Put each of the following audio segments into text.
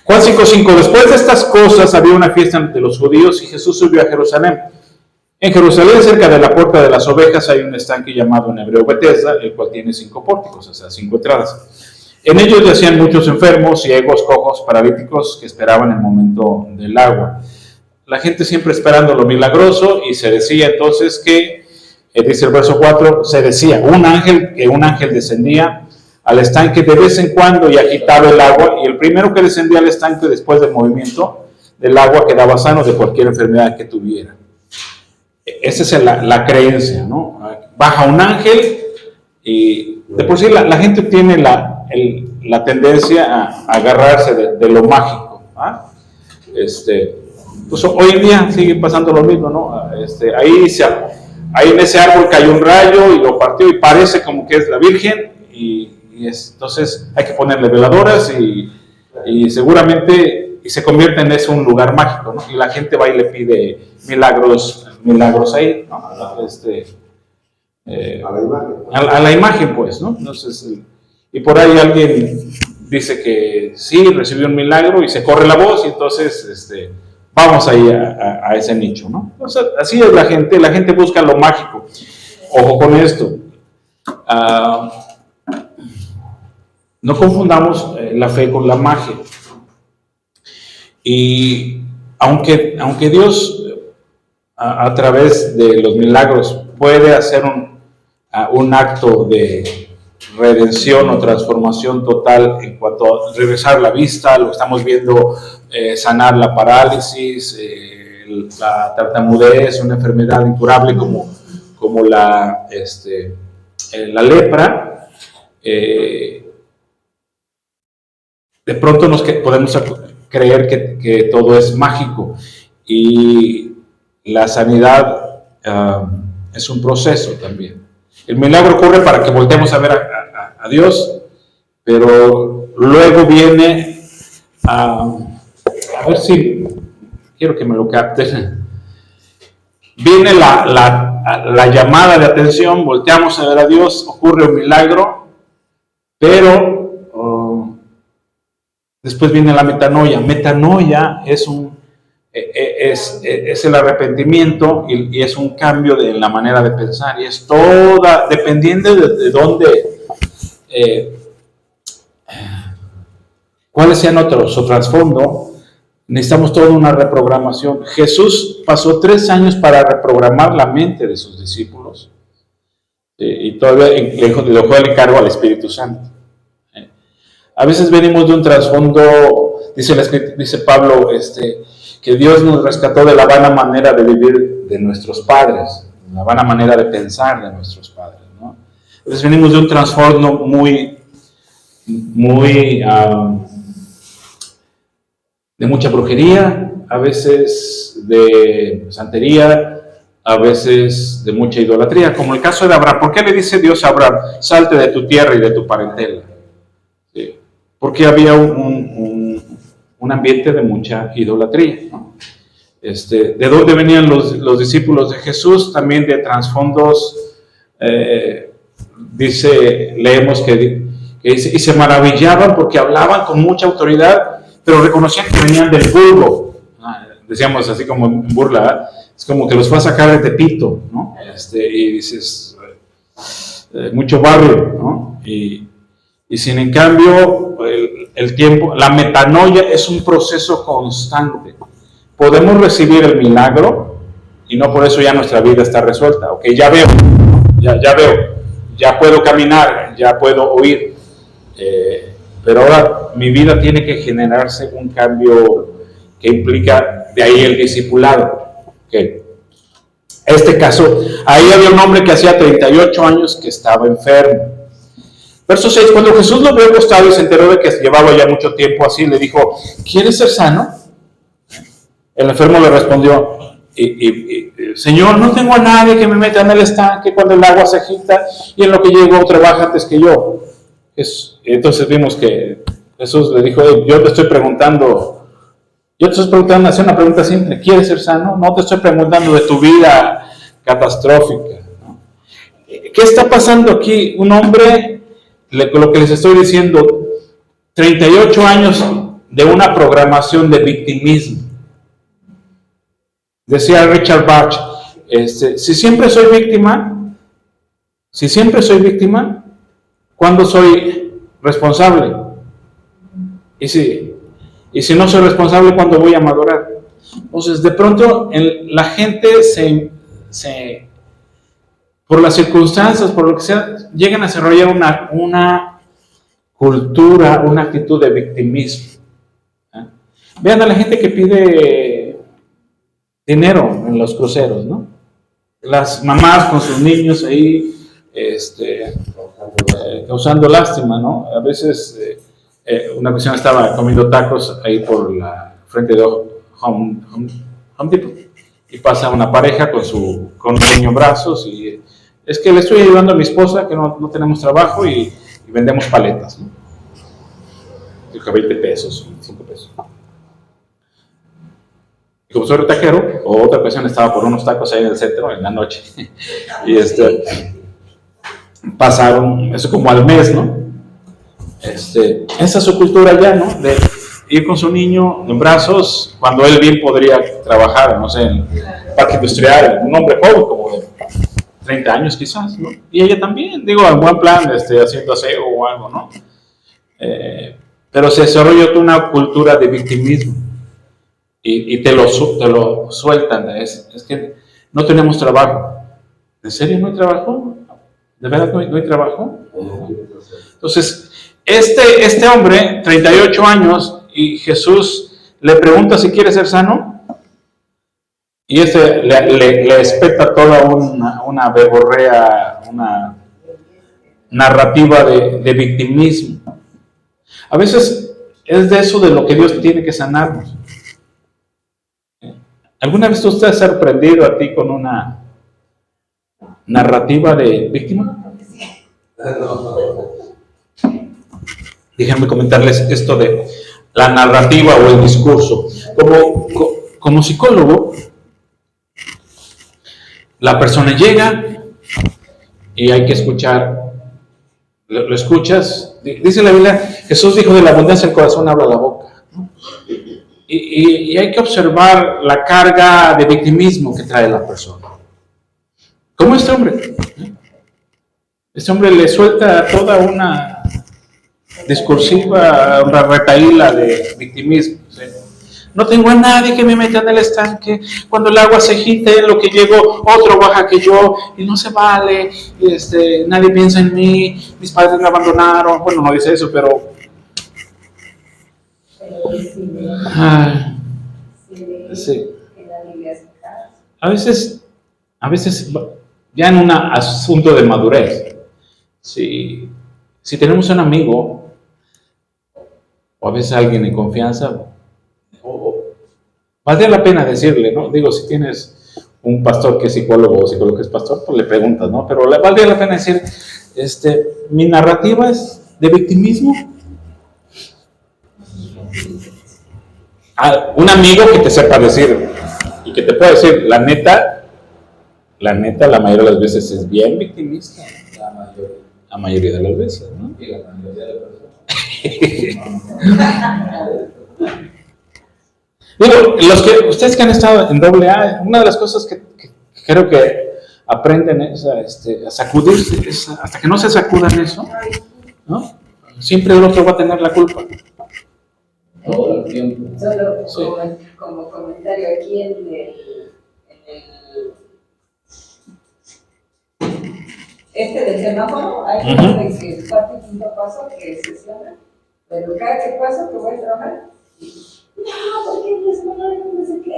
Juan 5:5. Después de estas cosas había una fiesta de los judíos y Jesús subió a Jerusalén. En Jerusalén, cerca de la puerta de las ovejas, hay un estanque llamado en hebreo Betesda, el cual tiene 5 pórticos, o sea, 5 entradas. En ellos yacían muchos enfermos, ciegos, cojos, paralíticos, que esperaban el momento del agua. La gente siempre esperando lo milagroso, y se decía entonces que, dice el verso 4, se decía que un ángel descendía al estanque de vez en cuando y agitaba el agua, y el primero que descendía al estanque después del movimiento del agua quedaba sano de cualquier enfermedad que tuviera. Esa es la creencia, ¿no? Baja un ángel y de por sí la gente tiene la tendencia a agarrarse de lo mágico. Pues hoy en día sigue pasando lo mismo, ¿no? Ahí en ese árbol cayó un rayo y lo partió y parece como que es la Virgen entonces hay que ponerle veladoras y seguramente se convierte en eso un lugar mágico, ¿no? Y la gente va y le pide milagros ahí, ¿no? A la imagen, pues, ¿no? Entonces, y por ahí alguien dice que sí, recibió un milagro y se corre la voz y entonces vamos ahí a ese nicho, ¿no? O sea, así es la gente busca lo mágico. Ojo con esto. No confundamos la fe con la magia. Y aunque Dios a través de los milagros puede hacer un acto de redención o transformación total en cuanto a regresar la vista, lo estamos viendo, sanar la parálisis, la tartamudez, una enfermedad incurable como la lepra. De pronto podemos creer que todo es mágico, y la sanidad es un proceso también. El milagro ocurre para que volteemos a ver a Dios, pero luego viene a ver si quiero que me lo capten. Viene la llamada de atención, volteamos a ver a Dios, ocurre un milagro, pero después viene la metanoia. Metanoia es el arrepentimiento y es un cambio en la manera de pensar, y es toda, dependiendo de dónde, cuáles sean su trasfondo, necesitamos toda una reprogramación. Jesús pasó 3 años para reprogramar la mente de sus discípulos, y todavía le dejó el encargo al Espíritu Santo. A veces venimos de un trasfondo, dice Pablo, que Dios nos rescató de la vana manera de vivir de nuestros padres, la vana manera de pensar de nuestros padres, ¿no? A veces venimos de un trasfondo muy de mucha brujería, a veces de santería, a veces de mucha idolatría, como el caso de Abraham. ¿Por qué le dice Dios a Abraham, salte de tu tierra y de tu parentela? ¿Sí? Porque había un ambiente de mucha idolatría, ¿no? ¿De dónde venían los discípulos de Jesús? También de trasfondos, leemos que dice, y se maravillaban porque hablaban con mucha autoridad, pero reconocían que venían del vulgo. Decíamos así como en burla, es como que los fue a sacar de Tepito, ¿no? Y dices, mucho barrio, ¿no? Y sin en cambio, el tiempo, la metanoia es un proceso constante. Podemos recibir el milagro y no por eso ya nuestra vida está resuelta. Ok, ya veo, ya puedo caminar, ya puedo oír, pero ahora mi vida tiene que generarse un cambio que implica de ahí el discipulado. Okay. Este caso, ahí había un hombre que hacía 38 años que estaba enfermo. Verso 6, cuando Jesús lo vio acostado y se enteró de que llevaba ya mucho tiempo así, le dijo, ¿quieres ser sano? El enfermo le respondió, Señor, no tengo a nadie que me meta en el estanque cuando el agua se agita, y en lo que llego otro baja antes que yo. Entonces vimos que Jesús le dijo, yo te estoy preguntando, hacer una pregunta simple, ¿quieres ser sano? No te estoy preguntando de tu vida catastrófica, ¿no? ¿Qué está pasando aquí? Un hombre, lo que les estoy diciendo, 38 años de una programación de victimismo. Decía Richard Bach, si siempre soy víctima, ¿cuándo soy responsable? Y si no soy responsable, ¿cuándo voy a madurar? Entonces, de pronto, la gente por las circunstancias, por lo que sea, llegan a desarrollar una cultura, una actitud de victimismo. Vean a la gente que pide dinero en los cruceros, ¿no? Las mamás con sus niños ahí, causando lástima, ¿no? A veces, una ocasión estaba comiendo tacos ahí por la frente de Home Depot, y pasa una pareja con un niño en brazos, y es que le estoy ayudando a mi esposa, que no tenemos trabajo, y vendemos paletas, ¿no? 20 pesos, 5 pesos. Y como soy taquero, o otra ocasión estaba por unos tacos ahí en el centro en la noche, y pasaron, eso como al mes, ¿no? Esa es su cultura ya, ¿no? De ir con su niño en brazos, cuando él bien podría trabajar, no sé, en el parque industrial, un hombre joven, como de 30 años quizás, ¿no? Y ella también, digo, en buen plan, haciendo aseo o algo, ¿no? Pero se desarrolló una cultura de victimismo, y te lo sueltan. Es que no tenemos trabajo. ¿En serio no hay trabajo? ¿De verdad no hay trabajo? Entonces, este hombre, 38 años, y Jesús le pregunta si quiere ser sano, y le espeta toda una verborrea, una narrativa de victimismo. A veces es de eso de lo que Dios tiene que sanarnos. ¿Alguna vez usted ha sorprendido a ti con una narrativa de víctima? Déjenme comentarles esto de la narrativa o el discurso. Como psicólogo, la persona llega y hay que escuchar. Lo escuchas. Dice la Biblia, Jesús dijo, de la abundancia del corazón habla la boca, ¿no? Y hay que observar la carga de victimismo que trae la persona. Como este hombre. Este hombre le suelta toda una discursiva, una retahíla de victimismo, ¿sí? No tengo a nadie que me meta en el estanque. Cuando el agua se agite, en lo que llego, otro baja que yo, y no se vale. Nadie piensa en mí. Mis padres me abandonaron. Bueno, no dice eso, pero sí. A veces, ya en un asunto de madurez, si tenemos un amigo, o a veces alguien en confianza, valdría la pena decirle, ¿no? Digo, si tienes un pastor que es psicólogo o psicólogo que es pastor, pues le preguntas, ¿no? Pero valdría la pena decir, mi narrativa es de victimismo. Un amigo que te sepa decir y que te pueda decir, la neta, la mayoría de las veces es bien victimista. La mayoría de las veces, ¿no? Y la mayoría de las veces. Digo, ustedes que han estado en AA, una de las cosas que creo que aprenden es a sacudirse, hasta que no se sacudan eso, ¿no? Siempre el otro va a tener la culpa. Todo el tiempo. Solo sí. Como comentario aquí en el del semáforo, hay que el cuarto y quinto paso que sesiona, pero cada que paso que voy a trabajar, no, porque no sé qué.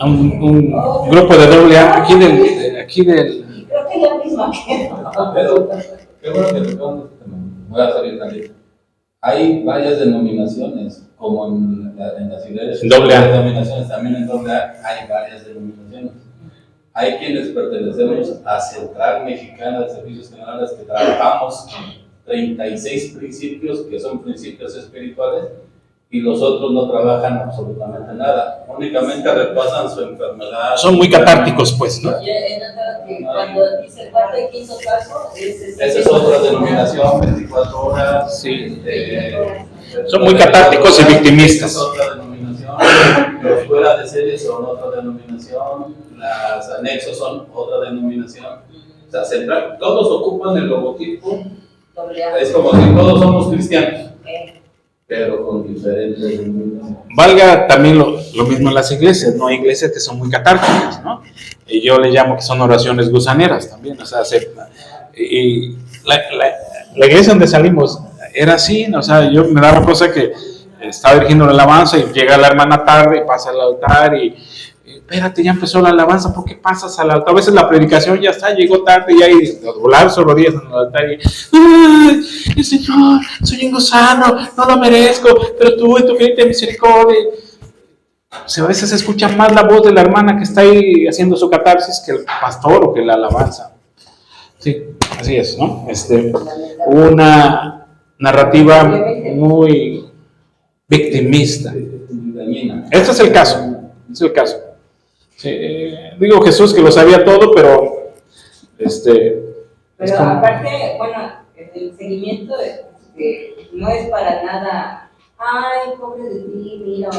Un grupo de AA aquí del. Creo que es la misma que. Pero, qué bueno que tocamos este tema. Voy a salir tantito. Hay varias denominaciones, como en las iglesias. Denominaciones, también en AA hay varias denominaciones. Hay quienes pertenecemos a Central Mexicana de Servicios Generales, que trabajamos 36 principios que son principios espirituales, y los otros no trabajan absolutamente nada, únicamente repasan su enfermedad. Son muy catárticos, pues, ¿no? Cuando dice el cuarto y quinto paso, esa es otra denominación, 24 horas. Sí. Son muy catárticos y victimistas. Es otra denominación, los fuera de serie son otra denominación, los anexos son otra denominación. O sea, central, todos ocupan el logotipo. Es como si todos somos cristianos, pero con diferentes denominaciones. Valga también lo mismo en las iglesias, ¿no? Hay iglesias que son muy catárticas, ¿no? Y yo le llamo que son oraciones gusaneras también, o sea, y la iglesia donde salimos era así, ¿no? O sea, yo me daba cosa que estaba dirigiendo la alabanza y llega la hermana tarde y pasa al altar y espérate, ya empezó la alabanza, ¿por qué pasas al altar? A veces la predicación ya está, llegó tarde y ahí volar sus rodillas en el altar y ¡ay, Señor, soy un gusano, no lo merezco, pero tú en tu infinita misericordia! O sea, a veces se escucha más la voz de la hermana que está ahí haciendo su catarsis que el pastor o que la alabanza. Sí, así es, ¿no? Una narrativa muy victimista. Este es el caso, es el caso. Sí, digo Jesús que lo sabía todo, pero pero aparte, bueno, el seguimiento no es para nada, ay, pobre de ti, mira,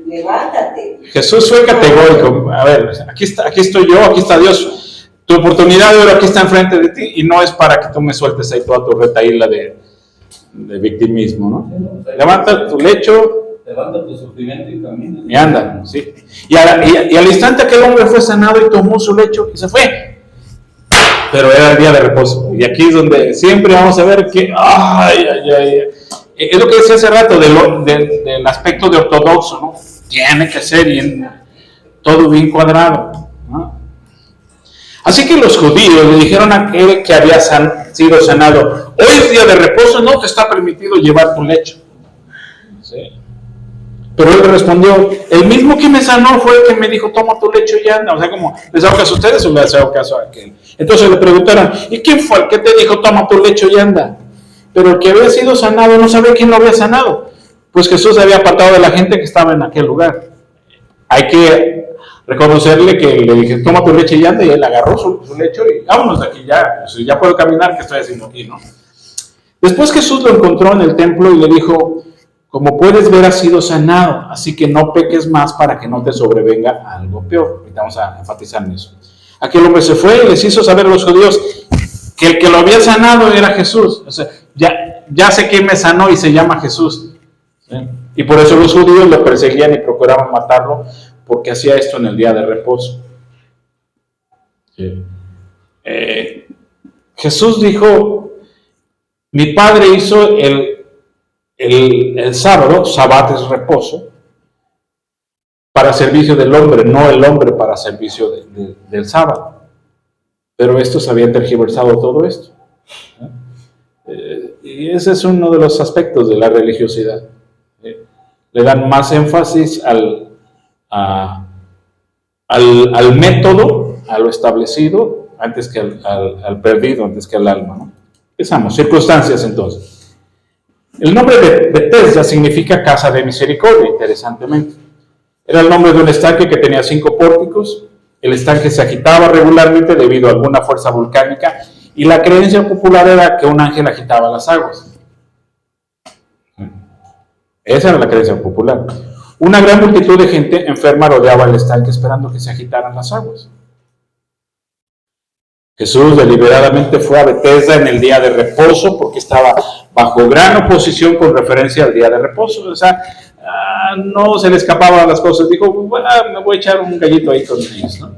levántate. Jesús fue categórico. A ver, aquí estoy yo, aquí está Dios. Tu oportunidad de oro aquí está enfrente de ti y no es para que tú me sueltes ahí toda tu retahíla de victimismo, ¿no? Levanta tu lecho. Levanta tu sufrimiento y camina. Y anda, sí. Y al instante aquel hombre fue sanado y tomó su lecho y se fue. Pero era el día de reposo. Y aquí es donde siempre vamos a ver que, es lo que decía hace rato del aspecto de ortodoxo, ¿no? Tiene que ser todo bien cuadrado, ¿no? Así que los judíos le dijeron a aquel que había sido sanado, hoy es día de reposo, no te está permitido llevar tu lecho. ¿Sí? Pero él le respondió, el mismo que me sanó fue el que me dijo, toma tu lecho y anda. O sea, como, ¿les hago caso a ustedes o les hago caso a aquel? Entonces le preguntaron, ¿y quién fue el que te dijo, toma tu lecho y anda? Pero el que había sido sanado no sabía quién lo había sanado. Pues Jesús había apartado de la gente que estaba en aquel lugar. Hay que reconocerle que le dije, toma tu lecho y anda, y él agarró su lecho y vámonos de aquí ya puedo caminar, ¿qué estoy haciendo aquí, no? Después Jesús lo encontró en el templo y le dijo, como puedes ver, has sido sanado, así que no peques más para que no te sobrevenga algo peor. Ahorita vamos a enfatizar en eso. Aquel hombre se fue y les hizo saber a los judíos que el que lo había sanado era Jesús. O sea, ya sé quién me sanó y se llama Jesús. ¿Sí? Y por eso los judíos lo perseguían y procuraban matarlo, porque hacía esto en el día de reposo. Sí. Jesús dijo, mi Padre hizo el sábado, Sabbat es reposo, para servicio del hombre, no el hombre para servicio del sábado. Pero estos habían tergiversado todo esto. Y ese es uno de los aspectos de la religiosidad. Le dan más énfasis al método, a lo establecido, antes que al perdido, antes que al alma, ¿no? Empezamos, circunstancias entonces. El nombre de Betesda significa casa de misericordia, interesantemente. Era el nombre de un estanque que tenía 5 pórticos. El estanque se agitaba regularmente debido a alguna fuerza volcánica y la creencia popular era que un ángel agitaba las aguas. Esa era la creencia popular. Una gran multitud de gente enferma rodeaba el estanque esperando que se agitaran las aguas. Jesús deliberadamente fue a Betesda en el día de reposo porque estaba bajo gran oposición con referencia al día de reposo. O sea, no se le escapaban las cosas. Dijo, me voy a echar un gallito ahí con ellos, ¿no?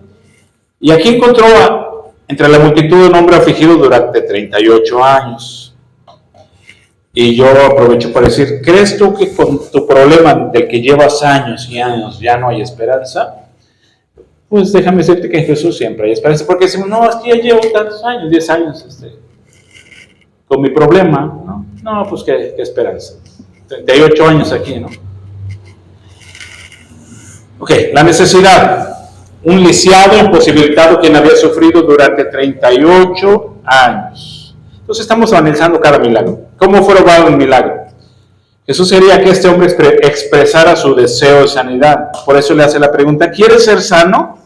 Y aquí encontró entre la multitud un hombre afligido durante 38 años. Y yo aprovecho para decir, ¿crees tú que con tu problema del que llevas años y años ya no hay esperanza? Pues déjame decirte que en Jesús siempre hay esperanza, porque decimos, no, es que ya llevo tantos años, 10 años con mi problema, ¿no? No, pues qué esperanza. 38 años aquí, ¿no? Ok, la necesidad. Un lisiado, imposibilitado, quien había sufrido durante 38 años. Entonces estamos analizando cada milagro. ¿Cómo fue logrado el milagro? Jesús quería que este hombre expresara su deseo de sanidad. Por eso le hace la pregunta, ¿quieres ser sano?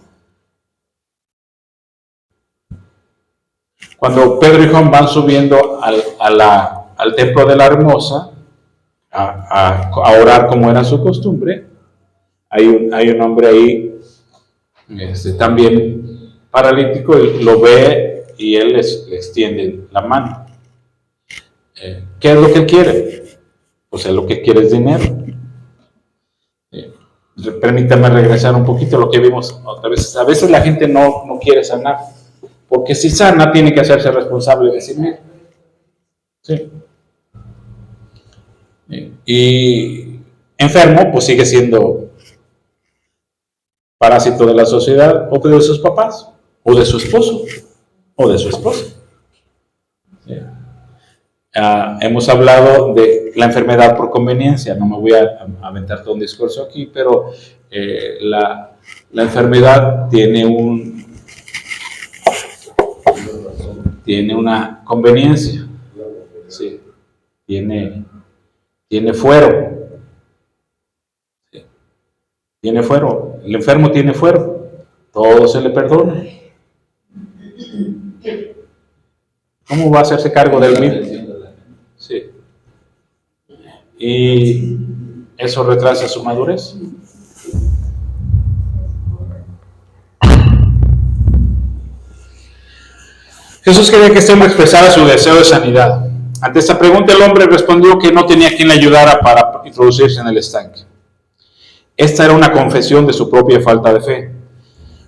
Cuando Pedro y Juan van subiendo al templo de la Hermosa, a orar como era su costumbre. Hay un hombre ahí también paralítico, y lo ve y él le extiende la mano. ¿Qué es lo que él quiere? Pues él lo que quiere es dinero. Permítame regresar un poquito a lo que vimos otra vez. A veces la gente no quiere sanar, porque si sana tiene que hacerse responsable de sí mismo. Sí. Y enfermo, pues sigue siendo parásito de la sociedad, o de sus papás, o de su esposo, o de su esposa. Sí. Hemos hablado de la enfermedad por conveniencia. No me voy a aventar todo un discurso aquí, pero la enfermedad tiene una conveniencia. Sí. Tiene fuero. Sí. Tiene fuero. El enfermo tiene fuero. Todo se le perdona. ¿Cómo va a hacerse cargo del mismo? Sí. Y eso retrasa su madurez. Jesús quería que este hombre expresara su deseo de sanidad. Ante esta pregunta, el hombre respondió que no tenía quien le ayudara para introducirse en el estanque. Esta era una confesión de su propia falta de fe,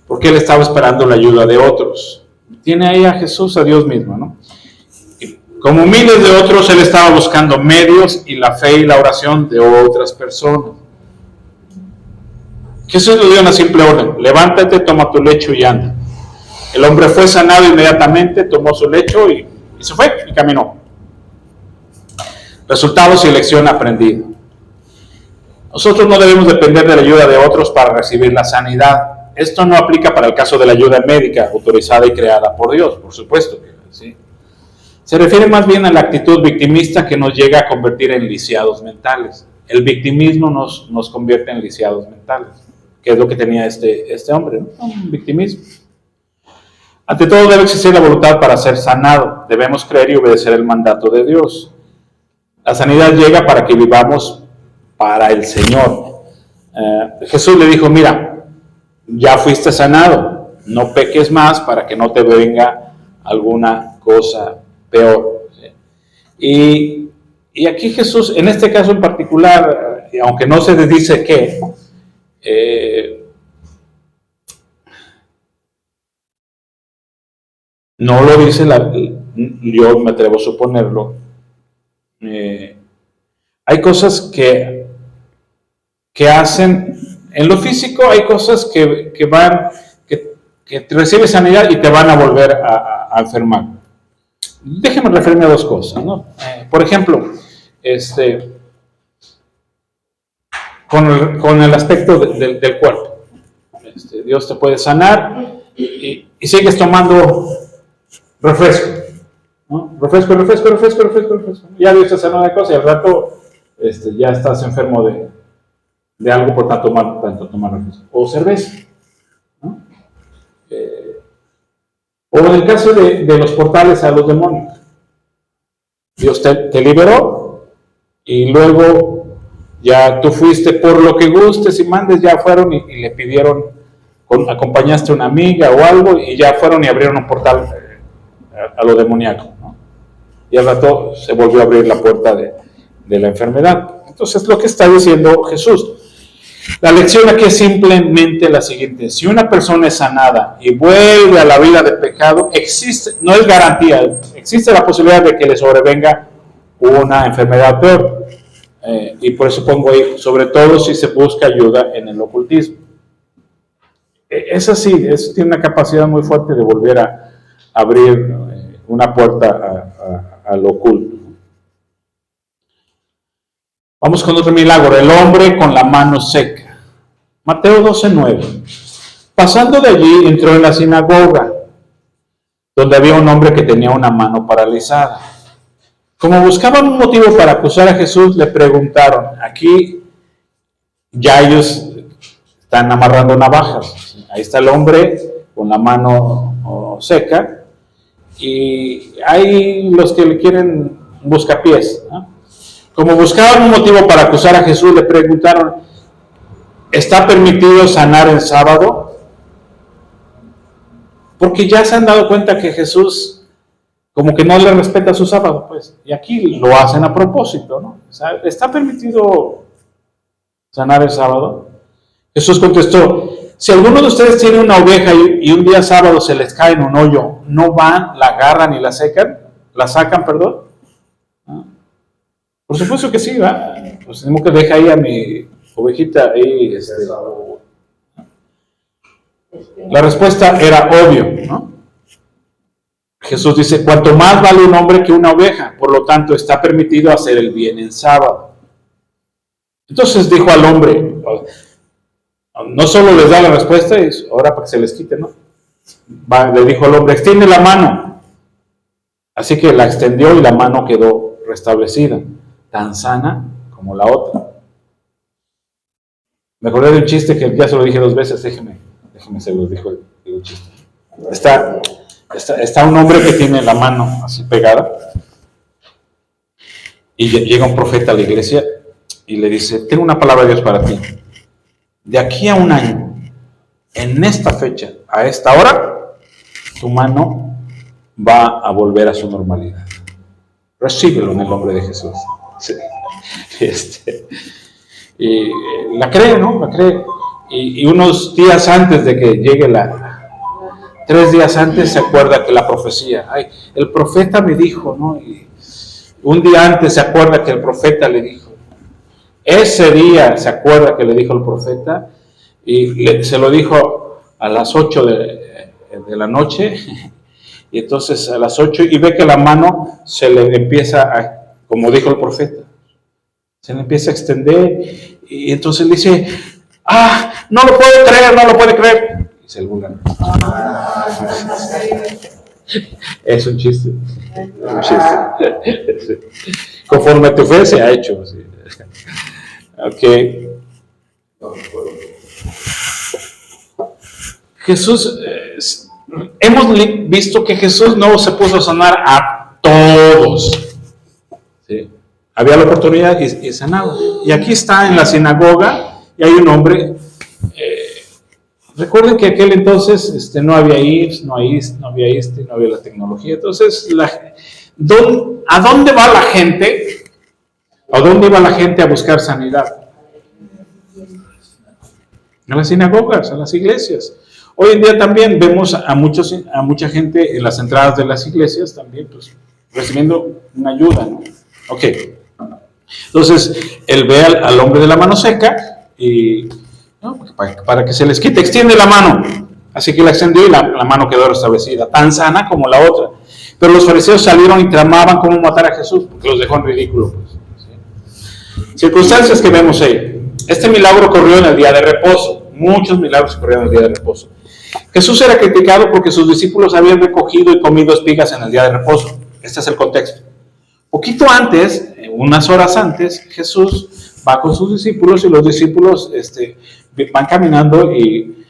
porque él estaba esperando la ayuda de otros. Tiene ahí a Jesús, a Dios mismo, ¿no? Como miles de otros, él estaba buscando medios y la fe y la oración de otras personas. Jesús le dio una simple orden: levántate, toma tu lecho y anda. El hombre fue sanado inmediatamente, tomó su lecho y se fue y caminó. Resultados y lección aprendida. Nosotros no debemos depender de la ayuda de otros para recibir la sanidad. Esto no aplica para el caso de la ayuda médica autorizada y creada por Dios, por supuesto que sí. Se refiere más bien a la actitud victimista que nos llega a convertir en lisiados mentales. El victimismo nos convierte en lisiados mentales, que es lo que tenía este hombre, ¿no? Un victimismo. Ante todo debe existir la voluntad para ser sanado. Debemos creer y obedecer el mandato de Dios. La sanidad llega para que vivamos para el Señor. Jesús le dijo: mira, ya fuiste sanado, no peques más para que no te venga alguna cosa peor. ¿Sí? Y aquí Jesús, en este caso en particular, aunque no se le dice qué, no lo dice, yo me atrevo a suponerlo. Hay cosas que hacen, en lo físico hay cosas que te recibes sanidad y te van a volver a enfermar. Déjenme referirme a dos cosas, ¿no? Por ejemplo, con el aspecto del cuerpo. Dios te puede sanar y sigues tomando refresco, ¿no? Refresco. Ya Dios te sanó de cosas y al rato ya estás enfermo de algo por tanto tomar refresco. O cerveza, ¿no? O en el caso de los portales a los demonios. Dios te liberó y luego ya tú fuiste por lo que gustes y mandes, ya fueron y le pidieron, acompañaste a una amiga o algo y ya fueron y abrieron un portal a lo demoníaco, ¿no? Y al rato se volvió a abrir la puerta de la enfermedad. Entonces, lo que está diciendo Jesús, la lección aquí es simplemente la siguiente: si una persona es sanada y vuelve a la vida de pecado, no es garantía, existe la posibilidad de que le sobrevenga una enfermedad peor. Y por eso pongo ahí, sobre todo si se busca ayuda en el ocultismo. Es así, tiene una capacidad muy fuerte de volver a abrir una puerta a lo oculto. Vamos con otro milagro: el hombre con la mano seca. Mateo 12:9. Pasando de allí, entró en la sinagoga, donde había un hombre que tenía una mano paralizada. Como buscaban un motivo para acusar a Jesús, le preguntaron. Aquí ya ellos están amarrando navajas. Ahí está el hombre con la mano seca y hay los que le quieren buscapiés, ¿no? Como buscaban un motivo para acusar a Jesús, le preguntaron, ¿está permitido sanar en sábado? Porque ya se han dado cuenta que Jesús como que no le respeta su sábado, pues. Y aquí lo hacen a propósito, ¿no? O sea, ¿está permitido sanar el sábado? Jesús contestó, si alguno de ustedes tiene una oveja y un día sábado se les cae en un hoyo, ¿no van, la agarran y la sacan, perdón? ¿Ah? Por supuesto que sí, ¿va? Pues tenemos que dejar ahí a mi ovejita ahí. La respuesta era obvio, ¿no? Jesús dice, cuanto más vale un hombre que una oveja, por lo tanto está permitido hacer el bien en sábado. Entonces dijo al hombre, no solo les da la respuesta, y ahora para que se les quite, ¿no? Le dijo al hombre, extiende la mano. Así que la extendió y la mano quedó restablecida, tan sana como la otra. Me acordé de un chiste que ya se lo dije 2 veces, déjeme se lo dijo el chiste. Está un hombre que tiene la mano así pegada y llega un profeta a la iglesia y le dice, tengo una palabra de Dios para ti. De aquí a 1 año, en esta fecha, a esta hora, tu mano va a volver a su normalidad. Recíbelo en el nombre de Jesús. Sí. Y la cree, ¿no? La cree. Y unos días antes de que llegue 3 días antes se acuerda que la profecía, el profeta me dijo, ¿no? Y un día antes se acuerda que el profeta le dijo. Ese día se acuerda que le dijo el profeta y se lo dijo a las 8 de la noche. Y entonces a las 8 y ve que la mano se le empieza como dijo el profeta, se le empieza a extender y entonces le dice, no lo puede creer. Y se vulgar. Es un chiste. Conforme a tu fe se ha hecho. ¿Sí? Ok. Jesús, hemos visto que Jesús no se puso a sanar a todos. ¿Sí? Había la oportunidad y sanaba. Y aquí está en la sinagoga y hay un hombre. Recuerden que aquel entonces no había IPS, no había la tecnología. Entonces, ¿a dónde va la gente? ¿A dónde iba la gente a buscar sanidad? A las sinagogas, a las iglesias. Hoy en día también vemos a mucha gente en las entradas de las iglesias también, pues, recibiendo una ayuda, ¿no? Ok. Entonces, él ve al hombre de la mano seca y, ¿no? Para que se les quite, extiende la mano. Así que la extendió y la mano quedó restablecida, tan sana como la otra. Pero los fariseos salieron y tramaban cómo matar a Jesús, porque los dejó en ridículo. Pues, ¿sí? Circunstancias que vemos ahí. Este milagro ocurrió en el día de reposo. Muchos milagros ocurrieron en el día de reposo. Jesús era criticado porque sus discípulos habían recogido y comido espigas en el día de reposo. Este es el contexto. Poquito antes, unas horas antes, Jesús va con sus discípulos y los discípulos van caminando y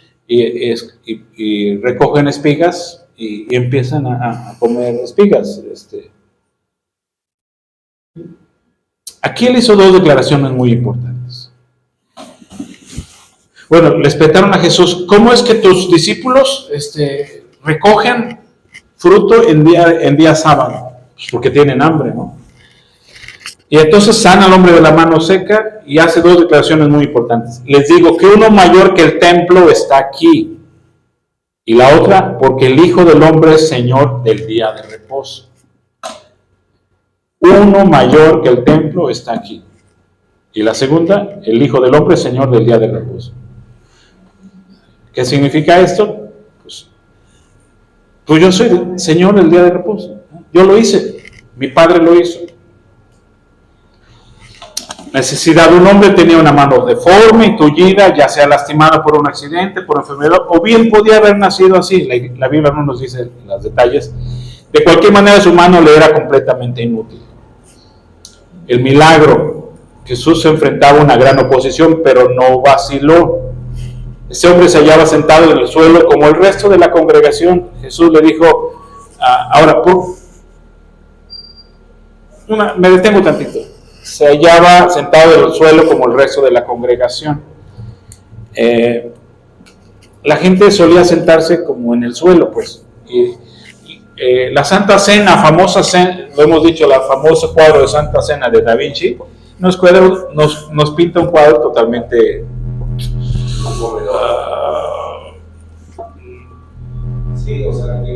recogen espigas y empiezan a comer espigas. Aquí él hizo 2 declaraciones muy importantes. Bueno, les preguntaron a Jesús, ¿cómo es que tus discípulos recogen fruto en día sábado? Pues porque tienen hambre, ¿no? Y entonces sana al hombre de la mano seca y hace 2 declaraciones muy importantes. Les digo que uno mayor que el templo está aquí. Y la otra, porque el Hijo del Hombre es Señor del día de reposo. Uno mayor que el templo está aquí. Y la segunda, el Hijo del Hombre es Señor del día de reposo. ¿Qué significa esto? Pues yo soy Señor del día de reposo. Yo lo hice. Mi Padre lo hizo. Necesidad de un hombre tenía una mano deforme y tullida, ya sea lastimada por un accidente, por enfermedad, o bien podía haber nacido así. La Biblia no nos dice los detalles. De cualquier manera, su mano le era completamente inútil. El milagro, Jesús se enfrentaba a una gran oposición, pero no vaciló. Ese hombre se hallaba sentado en el suelo como el resto de la congregación. Jesús le dijo, ahora, me detengo tantito. se hallaba sentado en el suelo como el resto de la congregación. La gente solía sentarse como en el suelo, pues. La Santa Cena, famosa cena, lo hemos dicho, el famoso cuadro de Santa Cena de Da Vinci, nos pinta un cuadro totalmente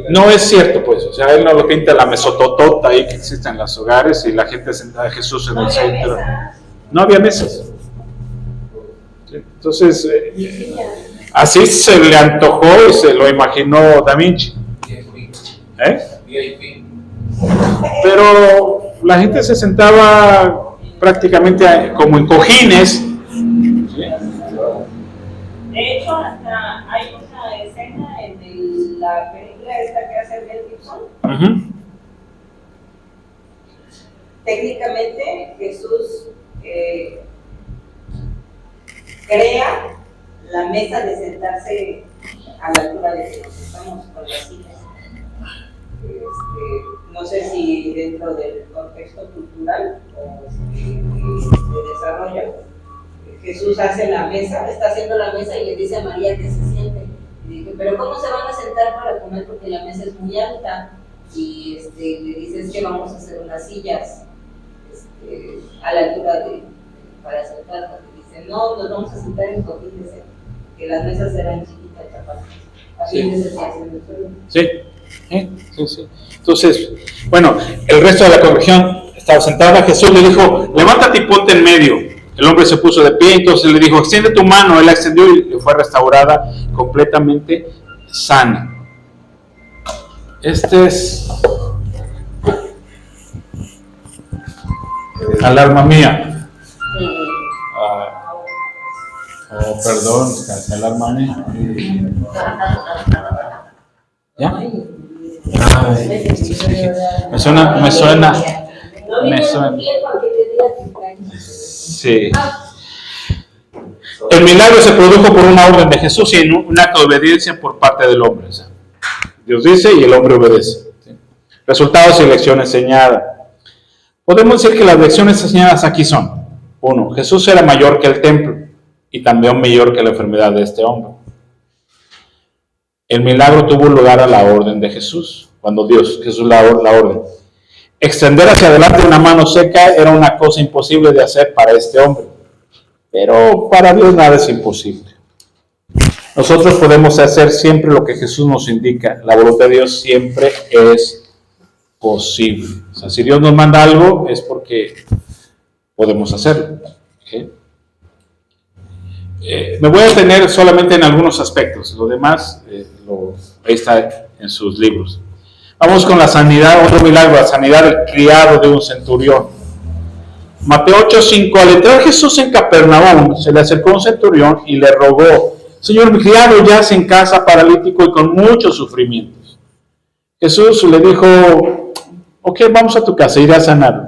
no es cierto, pues. O sea, él no lo pinta la mesototota ahí que existe en los hogares y la gente sentada a Jesús en el centro. No había mesas. Entonces, así se le antojó y se lo imaginó Da Vinci. Pero la gente se sentaba prácticamente como en cojines. De hecho, hasta hay una escena en la película esta que hace Mel Gibson. Técnicamente, Jesús crea la mesa de sentarse a la altura de que nos estamos con las sillas. No sé si dentro del contexto cultural o de desarrollo, Jesús hace la mesa, está haciendo la mesa y le dice a María que se siente. Y dije, pero ¿cómo se van a sentar para comer? Porque la mesa es muy alta. Y le dice, es que vamos a hacer unas sillas a la altura para sentarnos. Y dice, no, nos vamos a sentar en cojines, que las mesas eran chiquitas, chapadas. Así que se hacen el suelo. Sí. Sí. Entonces, bueno, el resto de la congregación estaba sentada. Jesús le dijo, levántate y ponte en medio. El hombre se puso de pie, entonces le dijo, extiende tu mano. Él la extendió y le fue restaurada completamente sana. Este es alarma mía. Perdón, alarma mía. ¿Ya? Me suena. Sí. El milagro se produjo por una orden de Jesús y en un acto de obediencia por parte del hombre. O sea, Dios dice y el hombre obedece. ¿Sí? Resultados y lección enseñada. Podemos decir que las lecciones enseñadas aquí son: 1. Jesús era mayor que el templo y también mayor que la enfermedad de este hombre. El milagro tuvo lugar a la orden de Jesús, cuando Jesús la orden. Extender hacia adelante una mano seca era una cosa imposible de hacer para este hombre, pero para Dios nada es imposible. Nosotros podemos hacer siempre lo que Jesús nos indica. La voluntad de Dios siempre es posible. O sea, si Dios nos manda algo es porque podemos hacerlo. ¿Okay? Me voy a detener solamente en algunos aspectos. Lo demás ahí está en sus libros. Vamos con la sanidad, otro milagro, la sanidad del criado de un centurión. Mateo 8:5. Al entrar Jesús en Capernaum, se le acercó un centurión y le rogó: Señor, mi criado yace en casa paralítico y con muchos sufrimientos. Jesús le dijo: ok, vamos a tu casa, iré a sanarlo.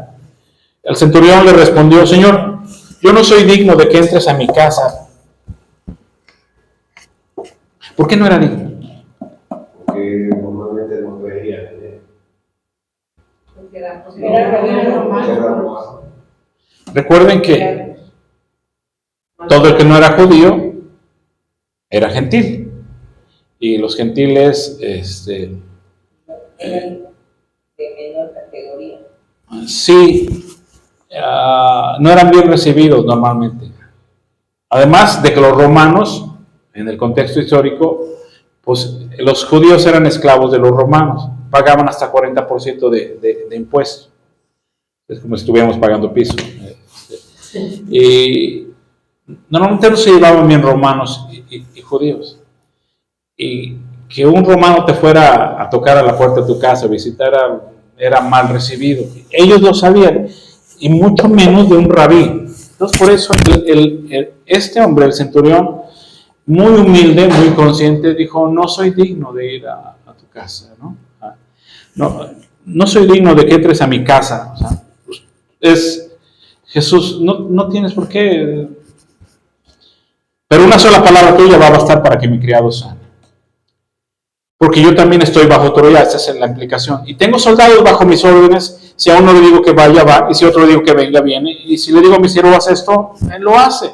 El centurión le respondió: Señor, yo no soy digno de que entres a mi casa. ¿Por qué no era digno? Porque normalmente no veía. Porque era romano. Recuerden que todo el que no era judío era gentil. Y los gentiles eran de menor categoría. Sí, no eran bien recibidos normalmente. Además de que los romanos, en el contexto histórico, pues los judíos eran esclavos de los romanos, pagaban hasta 40% de impuestos. Es como si estuviéramos pagando piso. Y normalmente no se llevaban bien romanos y judíos. Y que un romano te fuera a tocar a la puerta de tu casa, a visitar, era mal recibido. Ellos lo sabían, y mucho menos de un rabí. Entonces, por eso este hombre, el centurión, muy humilde, muy consciente, dijo: no soy digno de ir a tu casa, ¿no? No soy digno de que entres a mi casa. O sea, Jesús, no tienes por qué, pero una sola palabra tuya va a bastar para que mi criado sane. Porque yo también estoy bajo autoridad, esa es la implicación. Y tengo soldados bajo mis órdenes, Si a uno le digo que vaya, va, y si a otro le digo que venga, viene, y si le digo a mi siervo, haz esto, él lo hace.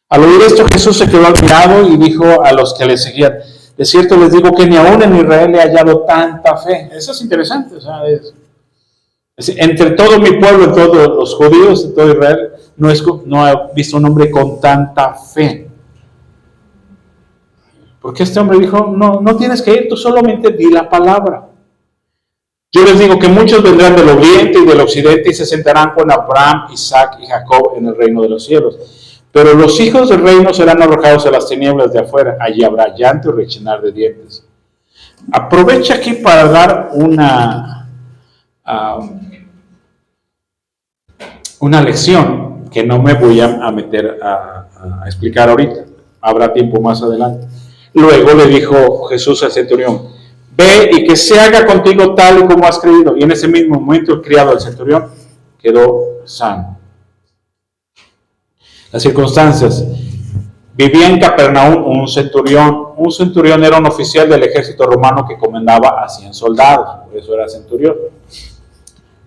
Al oír esto, Jesús se quedó admirado y dijo a los que le seguían: de cierto les digo que ni aún en Israel he hallado tanta fe. Eso es interesante, o sea, entre todo mi pueblo, en todos los judíos, en todo Israel, no he visto un hombre con tanta fe. Porque este hombre dijo: no tienes que ir, tú solamente di la palabra. Yo les digo que muchos vendrán del oriente y del occidente y se sentarán con Abraham, Isaac y Jacob en el reino de los cielos. Pero los hijos del reino serán arrojados a las tinieblas de afuera. Allí habrá llanto y rechinar de dientes. Aprovecho aquí para dar una lección que no me voy a meter a explicar ahorita. Habrá tiempo más adelante. Luego le dijo Jesús al centurión: ve y que se haga contigo tal y como has creído. Y en ese mismo momento el criado del centurión quedó sano. Las circunstancias. Vivía en Capernaum un centurión. Un centurión era un oficial del ejército romano que comandaba a 100 soldados. Por eso era centurión.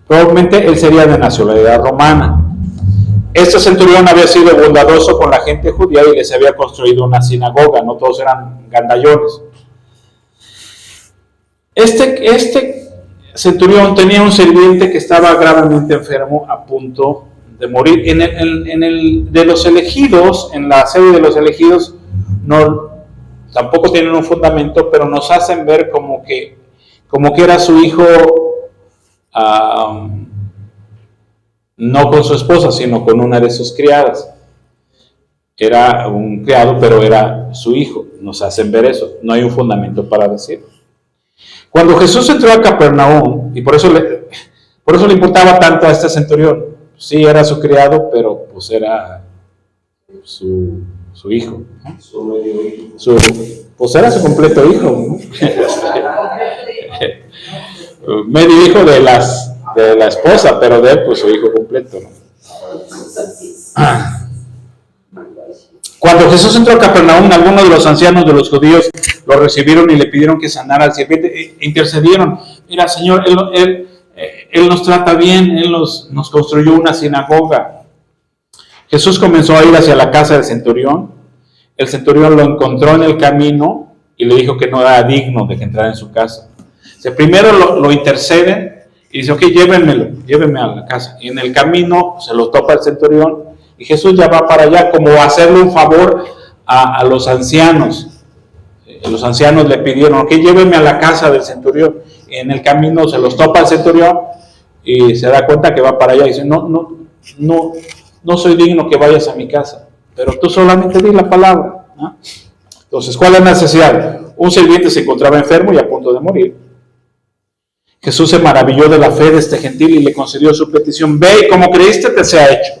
Probablemente él sería de nacionalidad romana. Este centurión había sido bondadoso con la gente judía y les había construido una sinagoga. No todos eran gandallones. Este centurión tenía un sirviente que estaba gravemente enfermo, a punto de morir. De los elegidos, en la serie de los elegidos, tampoco tienen un fundamento, pero nos hacen ver como que era su hijo, no con su esposa, sino con una de sus criadas. Era un criado, pero era su hijo. Nos hacen ver eso. No hay un fundamento para decirlo. Cuando Jesús entró a Capernaum, y por eso le importaba tanto a este centurión, sí era su criado, pero pues era su hijo, ¿no? Su medio hijo. Pues era su completo hijo, ¿no? Medio hijo de la esposa, pero de él, pues su hijo completo, ¿no? Cuando Jesús entró a Capernaum, algunos de los ancianos de los judíos lo recibieron y le pidieron que sanara al sirviente. Intercedieron: mira, Señor, Él nos trata bien, Él nos construyó una sinagoga. Jesús comenzó a ir hacia la casa del centurión. El centurión lo encontró en el camino y le dijo que no era digno de que entrara en su casa. Primero lo interceden y dice: ok, llévenme a la casa. Y en el camino se lo topa el centurión. Y Jesús ya va para allá como a hacerle un favor a los ancianos. Los ancianos le pidieron: ok, llévenme a la casa del centurión. Y en el camino se los topa el centurión y se da cuenta que va para allá. Y dice: no soy digno que vayas a mi casa, pero tú solamente di la palabra, ¿no? Entonces, ¿cuál es la necesidad? Un sirviente se encontraba enfermo y a punto de morir. Jesús se maravilló de la fe de este gentil y le concedió su petición: ve y como creíste te sea hecho.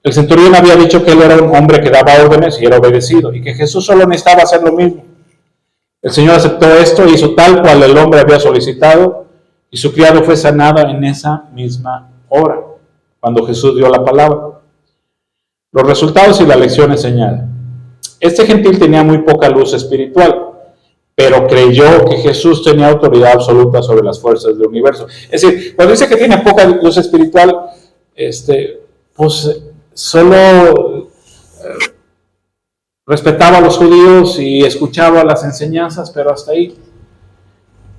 El centurión había dicho que él era un hombre que daba órdenes y era obedecido, y que Jesús solo necesitaba hacer lo mismo. El Señor aceptó esto e hizo tal cual el hombre había solicitado, y su criado fue sanado en esa misma hora, cuando Jesús dio la palabra. Los resultados y la lección enseñada. Este gentil tenía muy poca luz espiritual, pero creyó que Jesús tenía autoridad absoluta sobre las fuerzas del universo. Es decir, cuando dice que tiene poca luz espiritual, pues solo respetaba a los judíos y escuchaba las enseñanzas, pero hasta ahí.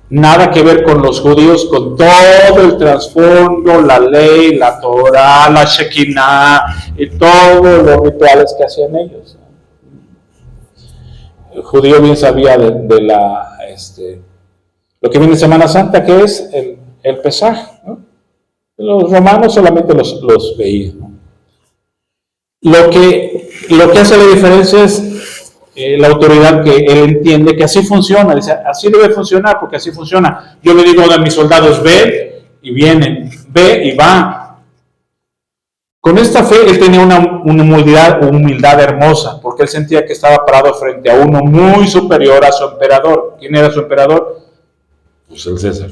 Nada que ver con los judíos, con todo el trasfondo, la ley, la Torah, la Shekinah y todos los rituales que hacían ellos. El judío bien sabía de lo que viene en Semana Santa, que es el Pesaj, ¿no? Los romanos solamente los veían, ¿no? Lo que hace la diferencia es la autoridad, que él entiende que así funciona. Dice: así debe funcionar, porque así funciona. Yo le digo a mis soldados: ve y vienen, ve y van. Con esta fe él tenía una humildad hermosa, porque él sentía que estaba parado frente a uno muy superior a su emperador. ¿Quién era su emperador? Pues el César.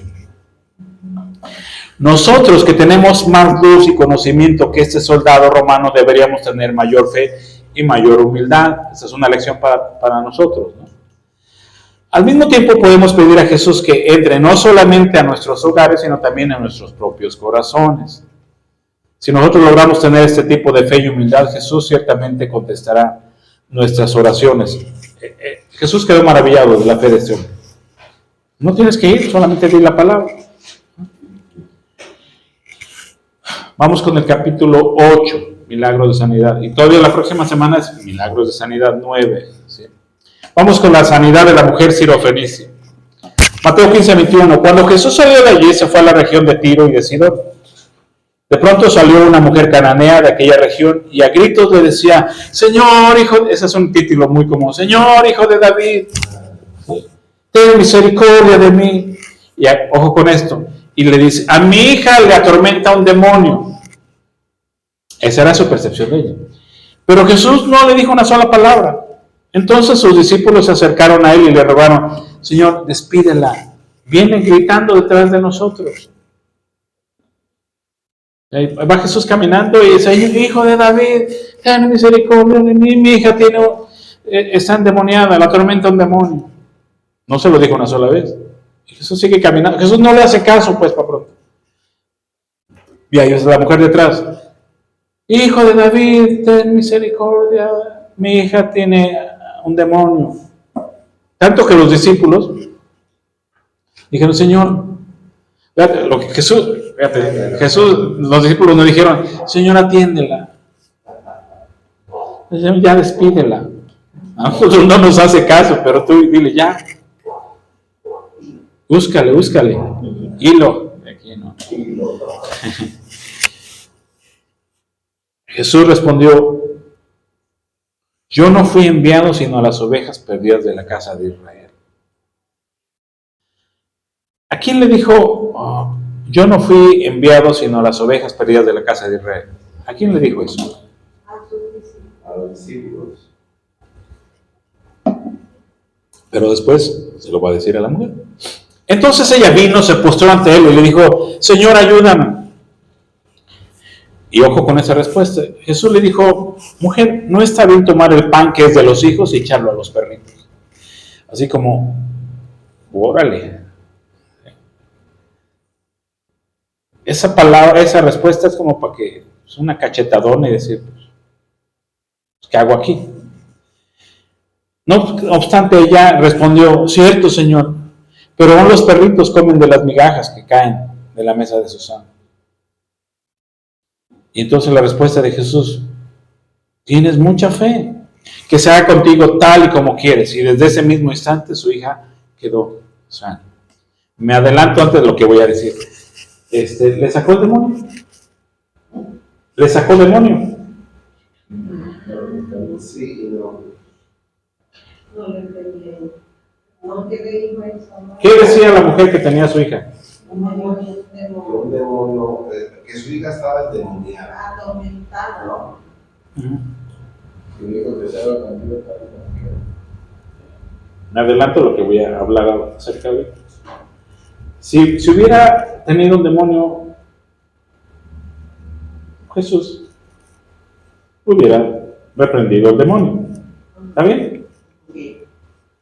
Nosotros, que tenemos más luz y conocimiento que este soldado romano, deberíamos tener mayor fe y mayor humildad. Esa es una lección para nosotros, ¿no? Al mismo tiempo podemos pedir a Jesús que entre no solamente a nuestros hogares, sino también a nuestros propios corazones. Si nosotros logramos tener este tipo de fe y humildad, Jesús ciertamente contestará nuestras oraciones. Jesús quedó maravillado de la fe de este hombre. No tienes que ir, solamente di la palabra. Vamos con el capítulo 8, milagros de sanidad. Y todavía la próxima semana es milagros de sanidad 9. ¿Sí? Vamos con la sanidad de la mujer sirofenicia. Mateo 15, 21. Cuando Jesús salió de allí, se fue a la región de Tiro y de Sidón. De pronto salió una mujer cananea de aquella región y a gritos le decía: Señor, hijo, ese es un título muy común, Señor, hijo de David, ten misericordia de mí. Y ojo con esto, y le dice: a mi hija le atormenta un demonio. Esa era su percepción de ella. Pero Jesús no le dijo una sola palabra. Entonces sus discípulos se acercaron a él y le rogaron: Señor, despídela, viene gritando detrás de nosotros. Va Jesús caminando y dice: hijo de David, ten misericordia de mí, mi hija está endemoniada, la atormenta un demonio. No se lo dijo una sola vez. Y Jesús sigue caminando. Jesús no le hace caso, pues, para pronto. Y ahí es la mujer detrás: hijo de David, ten misericordia, mi hija tiene un demonio. Tanto que los discípulos dijeron: Señor, fíjate, lo que Jesús, los discípulos no dijeron: Señor, atiéndela, ya despídela. A nosotros no nos hace caso, pero tú dile: ya, búscale, hilo. Aquí no. Jesús respondió: yo no fui enviado sino a las ovejas perdidas de la casa de Israel. ¿A quién le dijo: yo no fui enviado sino a las ovejas perdidas de la casa de Israel? ¿A quién le dijo eso? A los discípulos. Pero después se lo va a decir a la mujer. Entonces ella vino, se postró ante él y le dijo: Señor, ayúdame. Y ojo con esa respuesta. Jesús le dijo: mujer, no está bien tomar el pan que es de los hijos y echarlo a los perritos. Así como, órale. Esa palabra, esa respuesta es como para que es una cachetadona y decir: pues, ¿qué hago aquí? No obstante, ella respondió: cierto, Señor, pero aún los perritos comen de las migajas que caen de la mesa de sus amos. Y entonces la respuesta de Jesús: tienes mucha fe, que se haga contigo tal y como quieres. Y desde ese mismo instante su hija quedó sana. Me adelanto antes de lo que voy a decir. ¿Le sacó el demonio? ¿Le sacó el demonio? Sí y no. No lo entendí. No, ¿qué le dijo eso? No. ¿Qué decía la mujer que tenía a su hija? Un demonio, que su hija estaba endemoniada. Atormentada, ¿no? Y dijo que se haga contigo tal y como quieras. Me adelanto lo que voy a hablar acerca de. Si hubiera tenido un demonio, Jesús hubiera reprendido al demonio. ¿Está bien?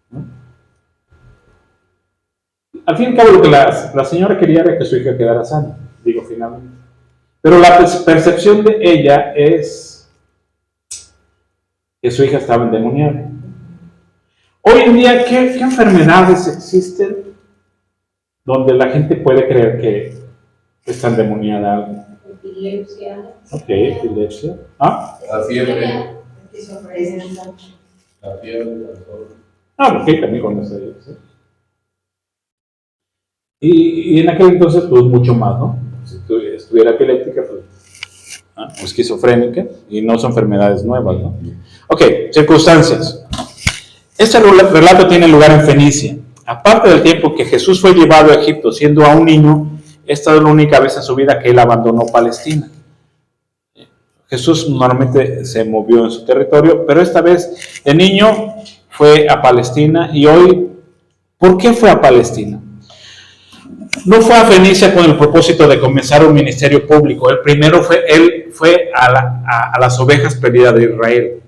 ¿No? Al fin y al cabo, lo que la señora quería era que su hija quedara sana, digo finalmente. Pero la percepción de ella es que su hija estaba endemoniada. Hoy en día, ¿qué enfermedades existen donde la gente puede creer que está endemoniada? Epilepsia. Ok, epilepsia. ¿Ah? La fiebre. Esquizofrenia. La fiebre, la sol. Ok, también con eso. ¿Sí? Y en aquel entonces, pues mucho más, ¿no? Si estuviera epiléptica, pues, o esquizofrénica, y no son enfermedades nuevas, ¿no? Ok, circunstancias. Este relato tiene lugar en Fenicia. Aparte del tiempo que Jesús fue llevado a Egipto siendo aún niño, esta es la única vez en su vida que él abandonó Palestina. Jesús normalmente se movió en su territorio, pero esta vez de niño fue a Palestina. Y hoy, ¿por qué fue a Palestina? No fue a Fenicia con el propósito de comenzar un ministerio público. Él fue a las ovejas perdidas de Israel.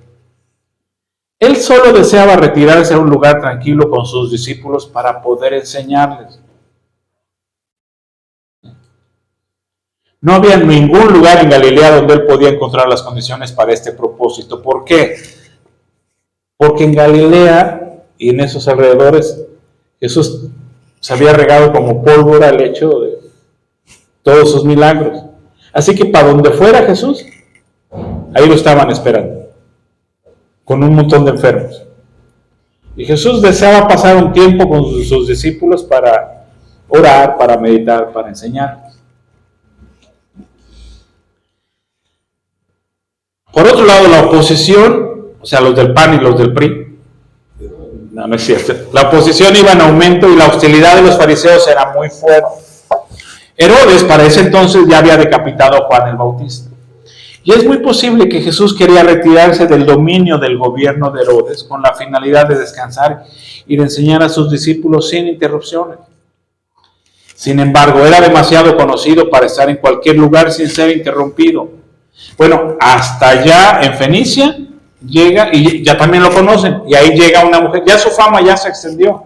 Él solo deseaba retirarse a un lugar tranquilo con sus discípulos para poder enseñarles. No había ningún lugar en Galilea donde él podía encontrar las condiciones para este propósito. ¿Por qué? Porque en Galilea y en esos alrededores Jesús se había regado como pólvora el hecho de todos sus milagros. Así que para donde fuera Jesús, ahí lo estaban esperando, con un montón de enfermos. Y Jesús deseaba pasar un tiempo con sus discípulos para orar, para meditar, para enseñar. Por otro lado, la oposición, o sea, los del PAN y los del PRI, no es cierto. La oposición iba en aumento y la hostilidad de los fariseos era muy fuerte. Herodes para ese entonces ya había decapitado a Juan el Bautista. Y es muy posible que Jesús quería retirarse del dominio del gobierno de Herodes con la finalidad de descansar y de enseñar a sus discípulos sin interrupciones. Sin embargo, era demasiado conocido para estar en cualquier lugar sin ser interrumpido. Bueno, hasta allá en Fenicia llega, y ya también lo conocen, y ahí llega una mujer, ya su fama ya se extendió.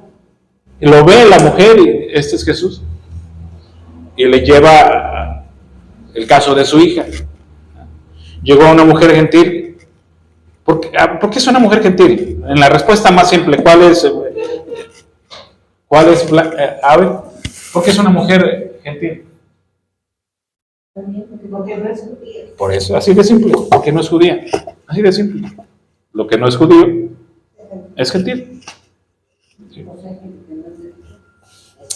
Y lo ve la mujer, y este es Jesús. Y le lleva el caso de su hija. Llegó una mujer gentil. ¿Por qué es una mujer gentil? En la respuesta más simple, ¿cuál es Ave? ¿Por qué es una mujer gentil? Porque no es judía. Por eso, así de simple, porque no es judía. Así de simple. Lo que no es judío es gentil. Sí.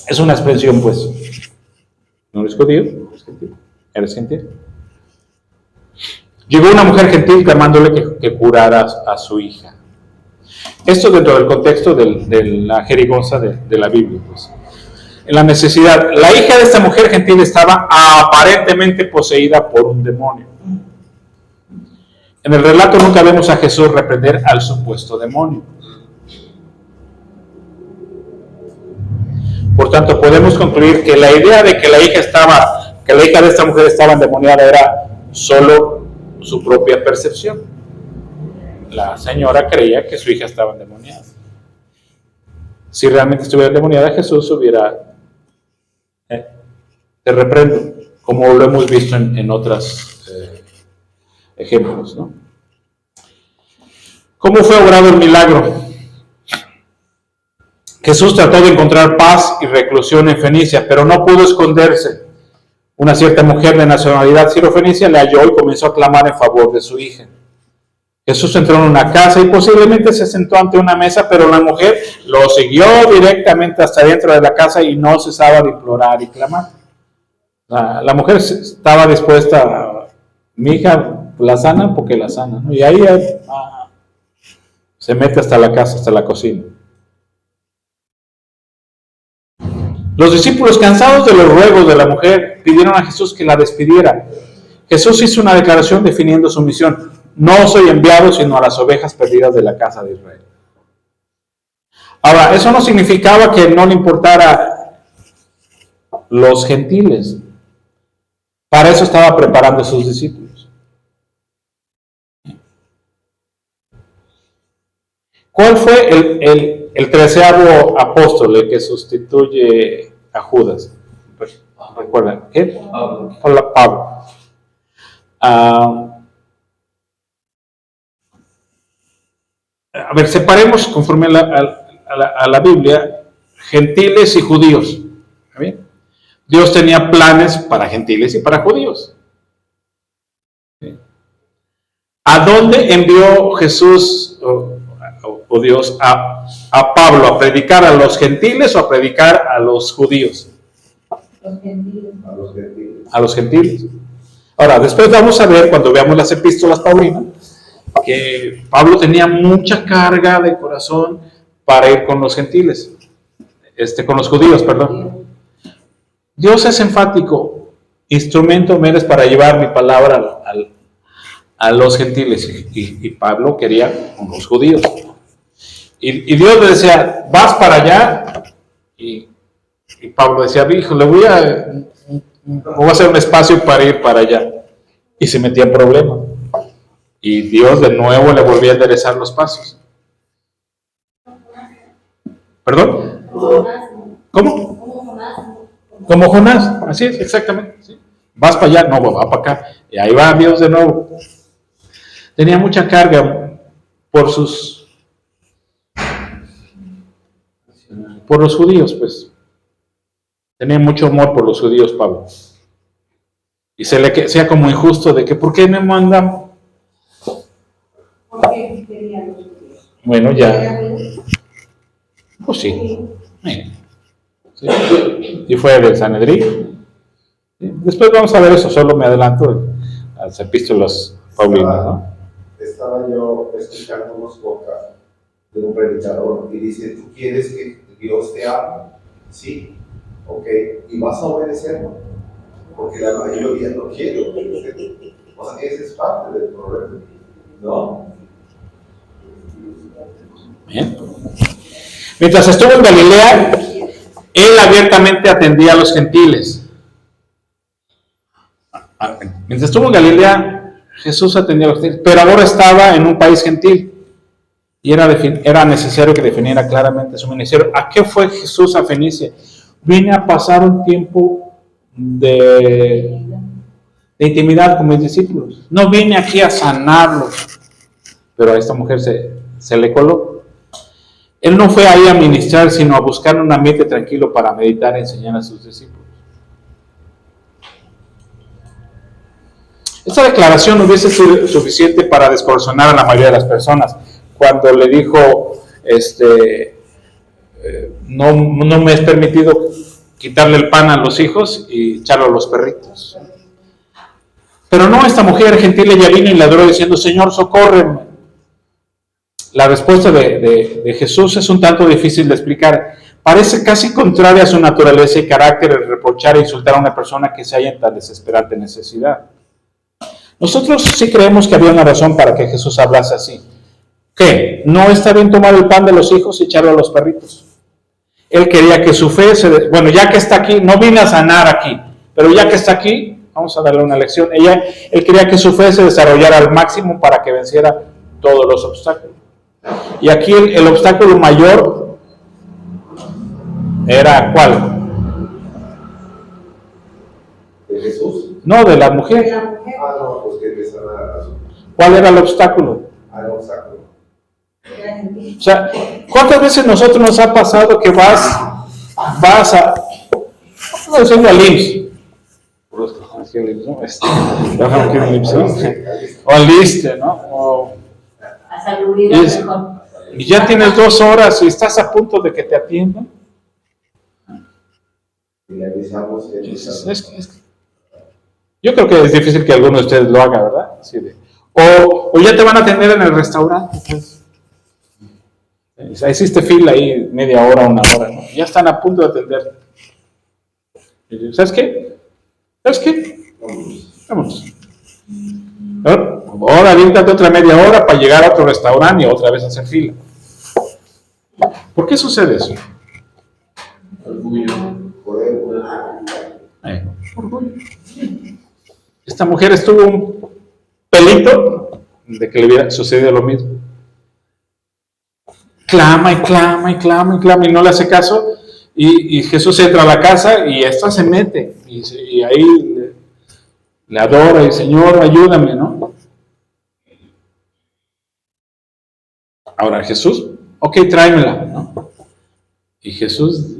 Es una expresión, pues. No eres judío, eres gentil. Eres gentil. Llegó una mujer gentil clamándole que curara a su hija. Esto dentro del contexto de la jerigonza de la Biblia, pues. En la necesidad, la hija de esta mujer gentil estaba aparentemente poseída por un demonio. En el relato nunca vemos a Jesús reprender al supuesto demonio. Por tanto, podemos concluir que la idea de que la hija de esta mujer estaba endemoniada era solo su propia percepción. La señora creía que su hija estaba endemoniada. Si realmente estuviera endemoniada, Jesús hubiera te reprendo, como lo hemos visto en otros ejemplos, ¿no? ¿Cómo fue obrado el milagro? Jesús trató de encontrar paz y reclusión en Fenicia, pero no pudo esconderse. Una cierta mujer de nacionalidad sirofenicia le halló y comenzó a clamar en favor de su hija. Jesús entró en una casa y posiblemente se sentó ante una mesa, pero la mujer lo siguió directamente hasta dentro de la casa y no cesaba de implorar y clamar. La mujer estaba dispuesta, mi hija la sana porque la sana, ¿no? Y ahí se mete hasta la casa, hasta la cocina. Los discípulos, cansados de los ruegos de la mujer, pidieron a Jesús que la despidiera. Jesús hizo una declaración definiendo su misión: no soy enviado sino a las ovejas perdidas de la casa de Israel. Ahora, eso no significaba que no le importara los gentiles. Para eso estaba preparando a sus discípulos. ¿Cuál fue el 13º apóstol, el que sustituye a Judas? ¿Recuerdan? ¿Qué? Pablo. A ver, separemos conforme a la Biblia gentiles y judíos. ¿Está bien? Dios tenía planes para gentiles y para judíos. ¿A dónde envió Jesús o Dios a Pablo? ¿A predicar a los gentiles o a predicar a los judíos? Los gentiles. A los gentiles. Ahora, después vamos a ver, cuando veamos las epístolas paulinas, que Pablo tenía mucha carga de corazón para ir con los gentiles, con los judíos, perdón. Dios es enfático: instrumento me eres para llevar mi palabra a los gentiles. Y Pablo quería con los judíos. Y Dios le decía: vas para allá. Y Pablo decía: híjole, voy a hacer un espacio para ir para allá. Y se metía en problemas. Y Dios de nuevo le volvía a enderezar los pasos. ¿Perdón? ¿Cómo? Como Jonás, así es, exactamente. ¿Sí? Vas para allá, no, va para acá. Y ahí va Dios de nuevo. Tenía mucha carga por los judíos, pues. Tenía mucho amor por los judíos, Pablo. Y se le hacía como injusto de que, ¿por qué me mandan? ¿Por qué querían los judíos? Bueno, ya. Pues sí. Sí. Y fue del Sanedrín. Después vamos a ver eso, solo me adelanto a las epístolas paulinas, ¿no? Estaba yo escuchando unos podcasts de un predicador y dice, ¿tú quieres que Dios te hable? Sí, ok, y vas a obedecerlo, porque la mayoría no quiere obedecer. O sea, ese es parte del problema, ¿no? Bien. Mientras estuvo en Galilea, él abiertamente atendía a los gentiles. Mientras estuvo en Galilea, Jesús atendía a los gentiles, pero ahora estaba en un país gentil y era necesario que definiera claramente su ministerio. ¿A qué fue Jesús a Fenicia? Vine a pasar un tiempo de intimidad con mis discípulos. No vine aquí a sanarlos, pero a esta mujer se le coló. Él no fue ahí a ministrar, sino a buscar un ambiente tranquilo para meditar y enseñar a sus discípulos. Esta declaración no hubiese sido suficiente para descorazonar a la mayoría de las personas. Cuando le dijo, no me es permitido quitarle el pan a los hijos y echarlo a los perritos. Pero no, esta mujer gentil ella vino y le adoró diciendo, Señor, socórreme. La respuesta de Jesús es un tanto difícil de explicar. Parece casi contraria a su naturaleza y carácter el reprochar e insultar a una persona que se halla en tan desesperante necesidad. Nosotros sí creemos que había una razón para que Jesús hablase así. ¿Qué? No está bien tomar el pan de los hijos y echarlo a los perritos. Él quería que su fe bueno, ya que está aquí, no vine a sanar aquí, pero ya que está aquí, vamos a darle una lección. Él quería que su fe se desarrollara al máximo para que venciera todos los obstáculos. Y aquí el obstáculo mayor era ¿cuál? ¿De Jesús? No, de la mujer. Ah, no, pues que empezaron a... ¿Cuál era el obstáculo? al obstáculo. O sea, ¿cuántas veces nosotros nos ha pasado que vas a... No enseño al IMSS. O al ISSSTE, ¿no? Y ya tienes 2 horas y estás a punto de que te atiendan. Y le avisamos. Yo creo que es difícil que alguno de ustedes lo haga, ¿verdad? Sí, o ya te van a atender en el restaurante. Pues. Hiciste fila ahí media hora, 1 hora, ¿no? Ya están a punto de atender. ¿Sabes qué? Vámonos. Ahora aviéntate otra media hora para llegar a otro restaurante y otra vez hacer fila. ¿Por qué sucede eso? Orgullo. Orgullo. Esta mujer estuvo un pelito de que le hubiera sucedido lo mismo. Clama y no le hace caso. Y Jesús entra a la casa y esta se mete. Y ahí le adora y Señor, ayúdame, ¿no? Ahora Jesús, ok, tráemela, ¿no? Y Jesús,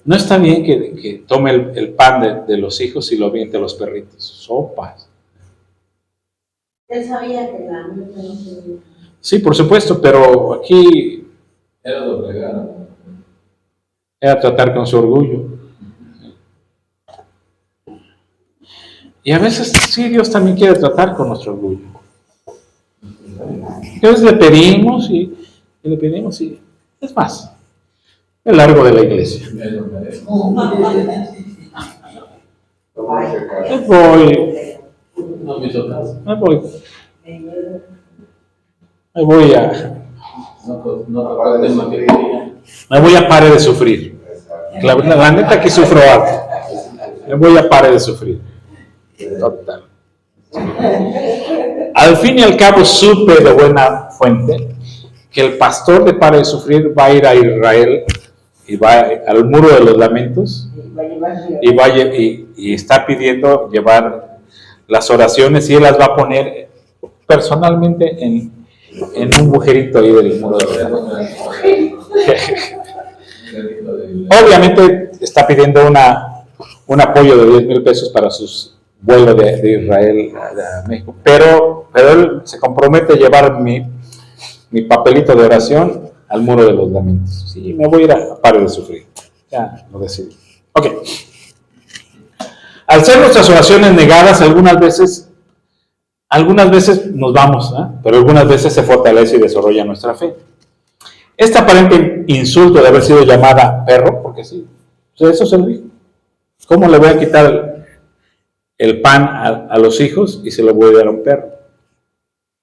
no está bien que tome el pan de los hijos y lo aviente a los perritos. Sopas. Él sabía que la mujer no se... Sí, por supuesto, pero aquí Era doblegar. era tratar con su orgullo. Y a veces sí, Dios también quiere tratar con nuestro orgullo. Entonces le pedimos y es más, el largo de la iglesia. Me lo merezco. Me voy. No me hizo caso. Me voy a me voy a parar de sufrir. La neta que sufro algo. Me voy a parar de sufrir. Total. Al fin y al cabo supe de buena fuente que el pastor de Pare de Sufrir va a ir a Israel y va al Muro de los Lamentos y está pidiendo llevar las oraciones y él las va a poner personalmente en un agujerito ahí del Muro de los Lamentos. Obviamente está pidiendo un apoyo de 10,000 pesos para sus vuelos de Israel a México, pero él se compromete a llevar mi papelito de oración al Muro de los Lamentos. Sí, me voy a ir a Pare de Sufrir. Ya lo decidí. Ok. Al ser nuestras oraciones negadas, algunas veces nos vamos, ¿eh? Pero algunas veces se fortalece y desarrolla nuestra fe. Este aparente insulto de haber sido llamada perro, porque sí, eso se lo dijo. ¿Cómo le voy a quitar el pan a los hijos y se lo voy a dar a un perro?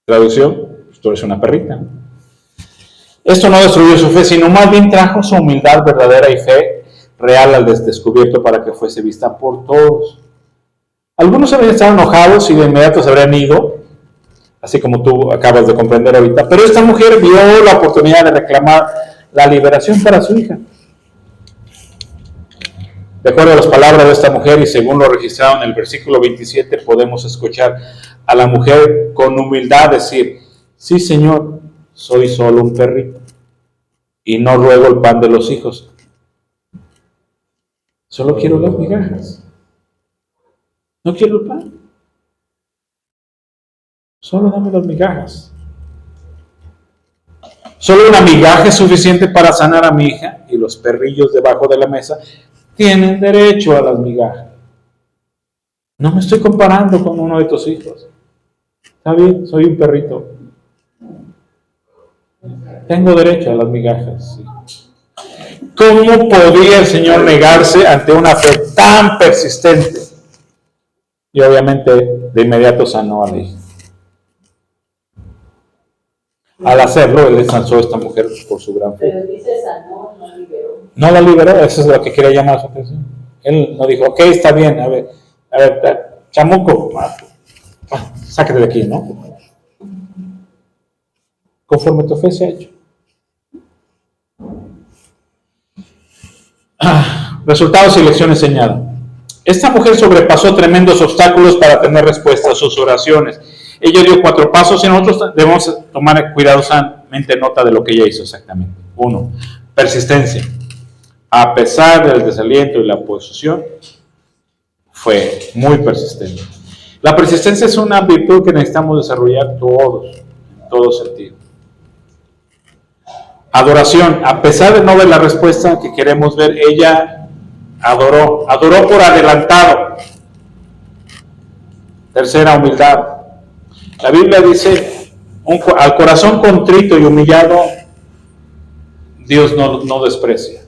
Traducción, pues tú eres una perrita. Esto no destruyó su fe, sino más bien trajo su humildad verdadera y fe real al descubierto para que fuese vista por todos. Algunos habrían estado enojados y de inmediato se habrían ido, así como tú acabas de comprender ahorita, pero esta mujer vio la oportunidad de reclamar la liberación para su hija. De acuerdo a las palabras de esta mujer y según lo registrado en el versículo 27, podemos escuchar a la mujer con humildad decir: sí, Señor, soy solo un perrito y no ruego el pan de los hijos. Solo quiero las migajas. No quiero el pan. Solo dame las migajas. Solo una migaja es suficiente para sanar a mi hija y los perrillos debajo de la mesa tienen derecho a las migajas. No me estoy comparando con uno de tus hijos. Está bien, soy un perrito. Tengo derecho a las migajas. Sí. ¿Cómo podía el Señor negarse ante una fe tan persistente? Y obviamente de inmediato sanó a la hija. Al hacerlo, él ensalzó a esta mujer por su gran fe. Pero dice sanó, no liberó. No la liberó, eso es lo que quería llamar su atención. Él no dijo, ok, está bien, a ver, chamuco, sáquete de aquí, ¿no? Conforme tu fe se ha hecho. Resultados y lecciones señalan. Esta mujer sobrepasó tremendos obstáculos para tener respuesta a sus oraciones. Ella dio 4 pasos y nosotros debemos tomar cuidadosamente nota de lo que ella hizo exactamente. 1. Persistencia. A pesar del desaliento y la oposición, fue muy persistente. La persistencia es una virtud que necesitamos desarrollar todos, en todo sentido. Adoración. A pesar de no ver la respuesta que queremos ver, ella adoró por adelantado. Tercera, humildad. La Biblia dice, al corazón contrito y humillado, Dios no desprecia.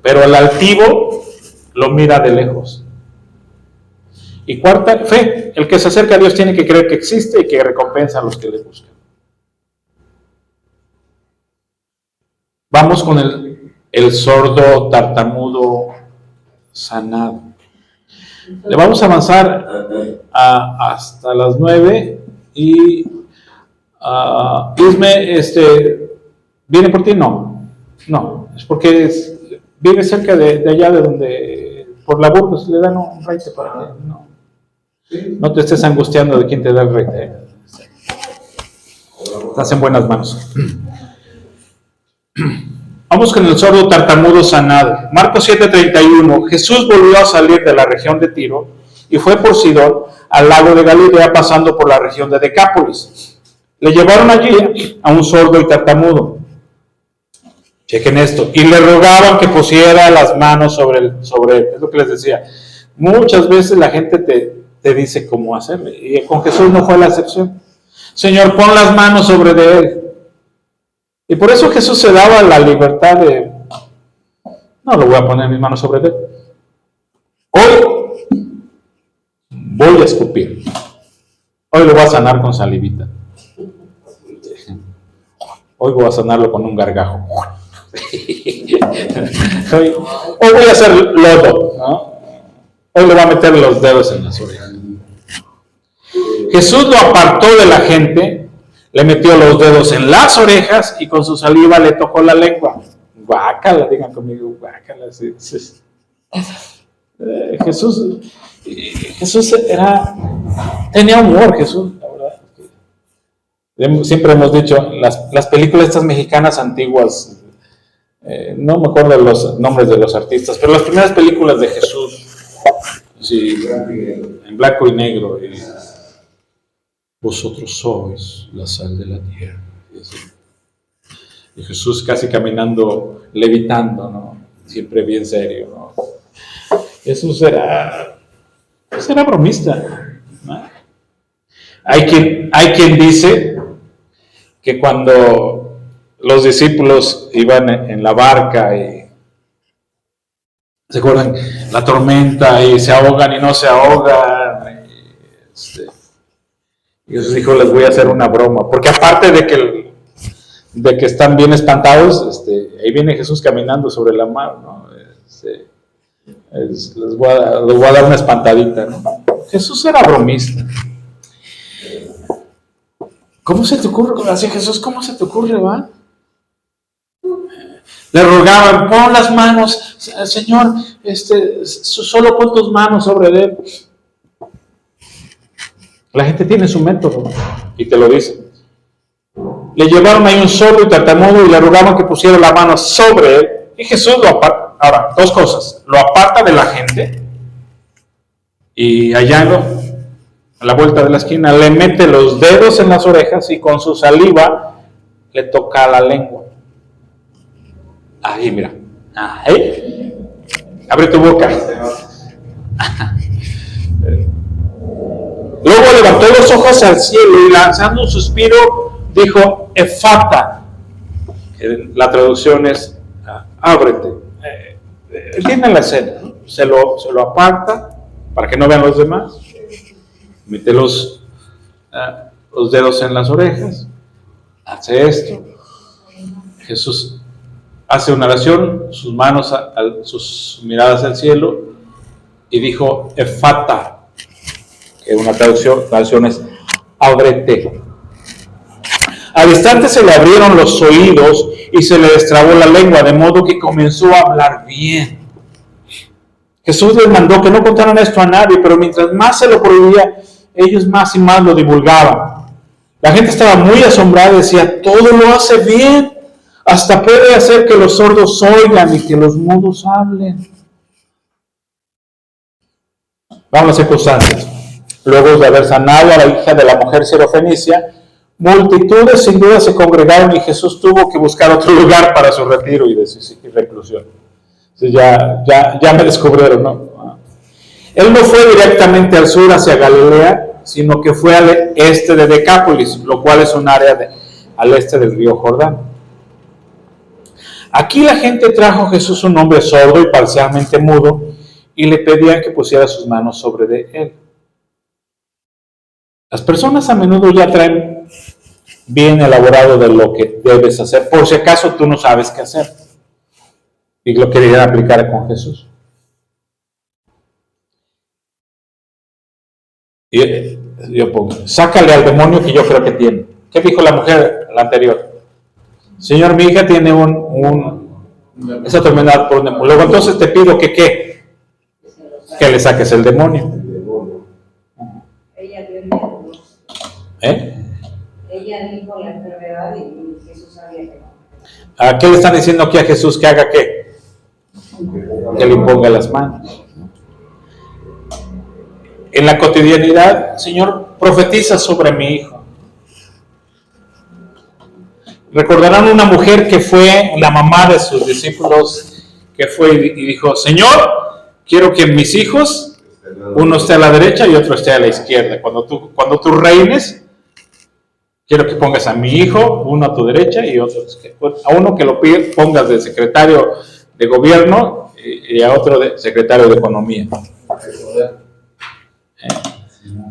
Pero al altivo lo mira de lejos. Y cuarta, fe. El que se acerca a Dios tiene que creer que existe y que recompensa a los que le buscan. Vamos con el sordo tartamudo sanado. Le vamos a avanzar hasta las 9 y Isme, ¿viene por ti? No, es porque vive cerca de allá de donde, por la Burgos, le dan un raite para que no te estés angustiando de quién te da el raite. Estás en buenas manos. Vamos con el sordo tartamudo sanado. Marcos 7:31. Jesús volvió a salir de la región de Tiro y fue por Sidón al lago de Galilea, pasando por la región de Decápolis. Le llevaron allí a un sordo y tartamudo. Chequen esto. Y le rogaban que pusiera las manos sobre él. Es lo que les decía. Muchas veces la gente te dice cómo hacerle. Y con Jesús no fue la excepción. Señor, pon las manos sobre de él. Y por eso Jesús se daba la libertad de, no lo voy a poner mis manos sobre él. Hoy voy a escupir. Hoy lo voy a sanar con salivita. Hoy voy a sanarlo con un gargajo. Hoy voy a hacer lodo, ¿no? Hoy le voy a meter los dedos en las orejas. Jesús lo apartó de la gente, le metió los dedos en las orejas y con su saliva le tocó la lengua. Guácala, digan conmigo, guácala. Sí, sí. Jesús tenía humor, Jesús, la verdad. Siempre hemos dicho, las películas estas mexicanas antiguas, no me acuerdo de los nombres de los artistas, pero las primeras películas de Jesús, sí, en blanco y negro, vosotros sois la sal de la tierra. Y Jesús casi caminando, levitando, ¿no? Siempre bien serio, ¿no? Jesús era bromista, ¿no? Hay quien dice que cuando los discípulos iban en la barca y ¿se acuerdan? La tormenta y se ahogan y no se ahogan. Y Jesús dijo, les voy a hacer una broma. Porque aparte de que están bien espantados, ahí viene Jesús caminando sobre la mar, ¿no? Les voy a dar una espantadita, ¿no? Jesús era bromista. ¿Cómo se te ocurre? Así Jesús, ¿cómo se te ocurre, va? Le rogaban, pon las manos, Señor, solo pon tus manos sobre él. La gente tiene su método y te lo dice. Le llevaron ahí un sordo y tartamudo y le rogaban que pusiera la mano sobre él. Y Jesús lo aparta. Ahora, dos cosas. Lo aparta de la gente y allá a la vuelta de la esquina le mete los dedos en las orejas y con su saliva le toca la lengua. Ahí, mira. Ahí. Abre tu boca. Luego levantó los ojos al cielo y lanzando un suspiro dijo, Efata. La traducción es, ábrete. Entienden la escena, ¿no? Se lo aparta para que no vean los demás. Mete los dedos en las orejas. Hace esto. Jesús hace una oración, sus manos, sus miradas al cielo, y dijo, Efata, que una traducción es, ábrete. Al instante se le abrieron los oídos y se le destrabó la lengua, de modo que comenzó a hablar bien. Jesús les mandó que no contaran esto a nadie, pero mientras más se lo prohibía, ellos más y más lo divulgaban. La gente estaba muy asombrada y decía, todo lo hace bien. Hasta puede hacer que los sordos oigan y que los mudos hablen. Vamos a las circunstancias. Luego de haber sanado a la hija de la mujer sirofenicia, multitudes sin duda se congregaron y Jesús tuvo que buscar otro lugar para su retiro y reclusión. Entonces ya me descubrieron, ¿no? Él no fue directamente al sur hacia Galilea, sino que fue al este de Decápolis, lo cual es un área al este del río Jordán. Aquí la gente trajo a Jesús un hombre sordo y parcialmente mudo y le pedían que pusiera sus manos sobre él. Las personas a menudo ya traen bien elaborado de lo que debes hacer, por si acaso tú no sabes qué hacer. Y lo querían aplicar con Jesús. Y yo pongo, sácale al demonio que yo creo que tiene. ¿Qué dijo la mujer, la anterior? Señor, mi hija tiene esa enfermedad por un demonio. Luego entonces te pido que le saques el demonio. Ella dio miedo. Ella dijo la enfermedad y Jesús sabía que no. ¿A qué le están diciendo aquí a Jesús que haga qué? Que le imponga las manos. En la cotidianidad, Señor, profetiza sobre mi hijo. Recordarán una mujer que fue la mamá de sus discípulos, que fue y dijo, Señor, quiero que mis hijos, uno esté a la derecha y otro esté a la izquierda. Cuando tú reines, quiero que pongas a mi hijo, uno a tu derecha y otro a uno que lo pongas de secretario de gobierno y a otro de secretario de economía.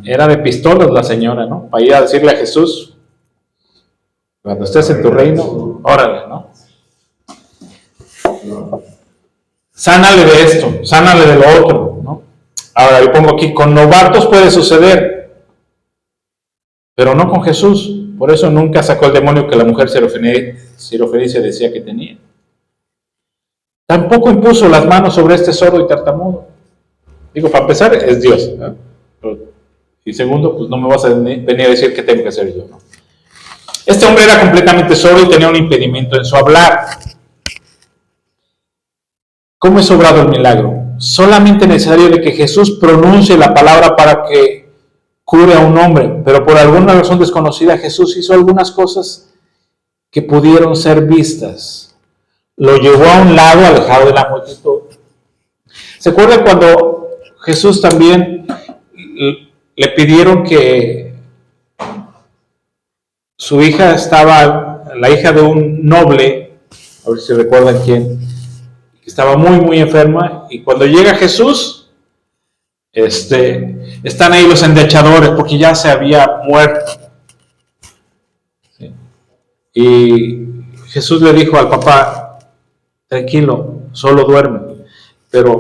Era de pistolas la señora, ¿no? Para ir a decirle a Jesús, cuando estés en tu reino, órale, ¿no? Sánale de esto, sánale de lo otro, ¿no? Ahora yo pongo aquí, con novatos puede suceder, pero no con Jesús. Por eso nunca sacó el demonio que la mujer sirofenicia decía que tenía. Tampoco impuso las manos sobre este sordo y tartamudo. Digo, para empezar, es Dios, ¿no? Y segundo, pues no me vas a venir a decir que tengo que hacer yo, ¿no? Este hombre era completamente sordo y tenía un impedimento en su hablar. ¿Cómo es obrado el milagro? Solamente es necesario de que Jesús pronuncie la palabra para que cure a un hombre, pero por alguna razón desconocida Jesús hizo algunas cosas que pudieron ser vistas. Lo llevó a un lado alejado de la multitud. ¿Se acuerdan cuando Jesús también le pidieron que su hija estaba, la hija de un noble, a ver si recuerdan quién, que estaba muy muy enferma, y cuando llega Jesús, están ahí los endechadores porque ya se había muerto. ¿Sí? Y Jesús le dijo al papá, tranquilo, solo duerme, pero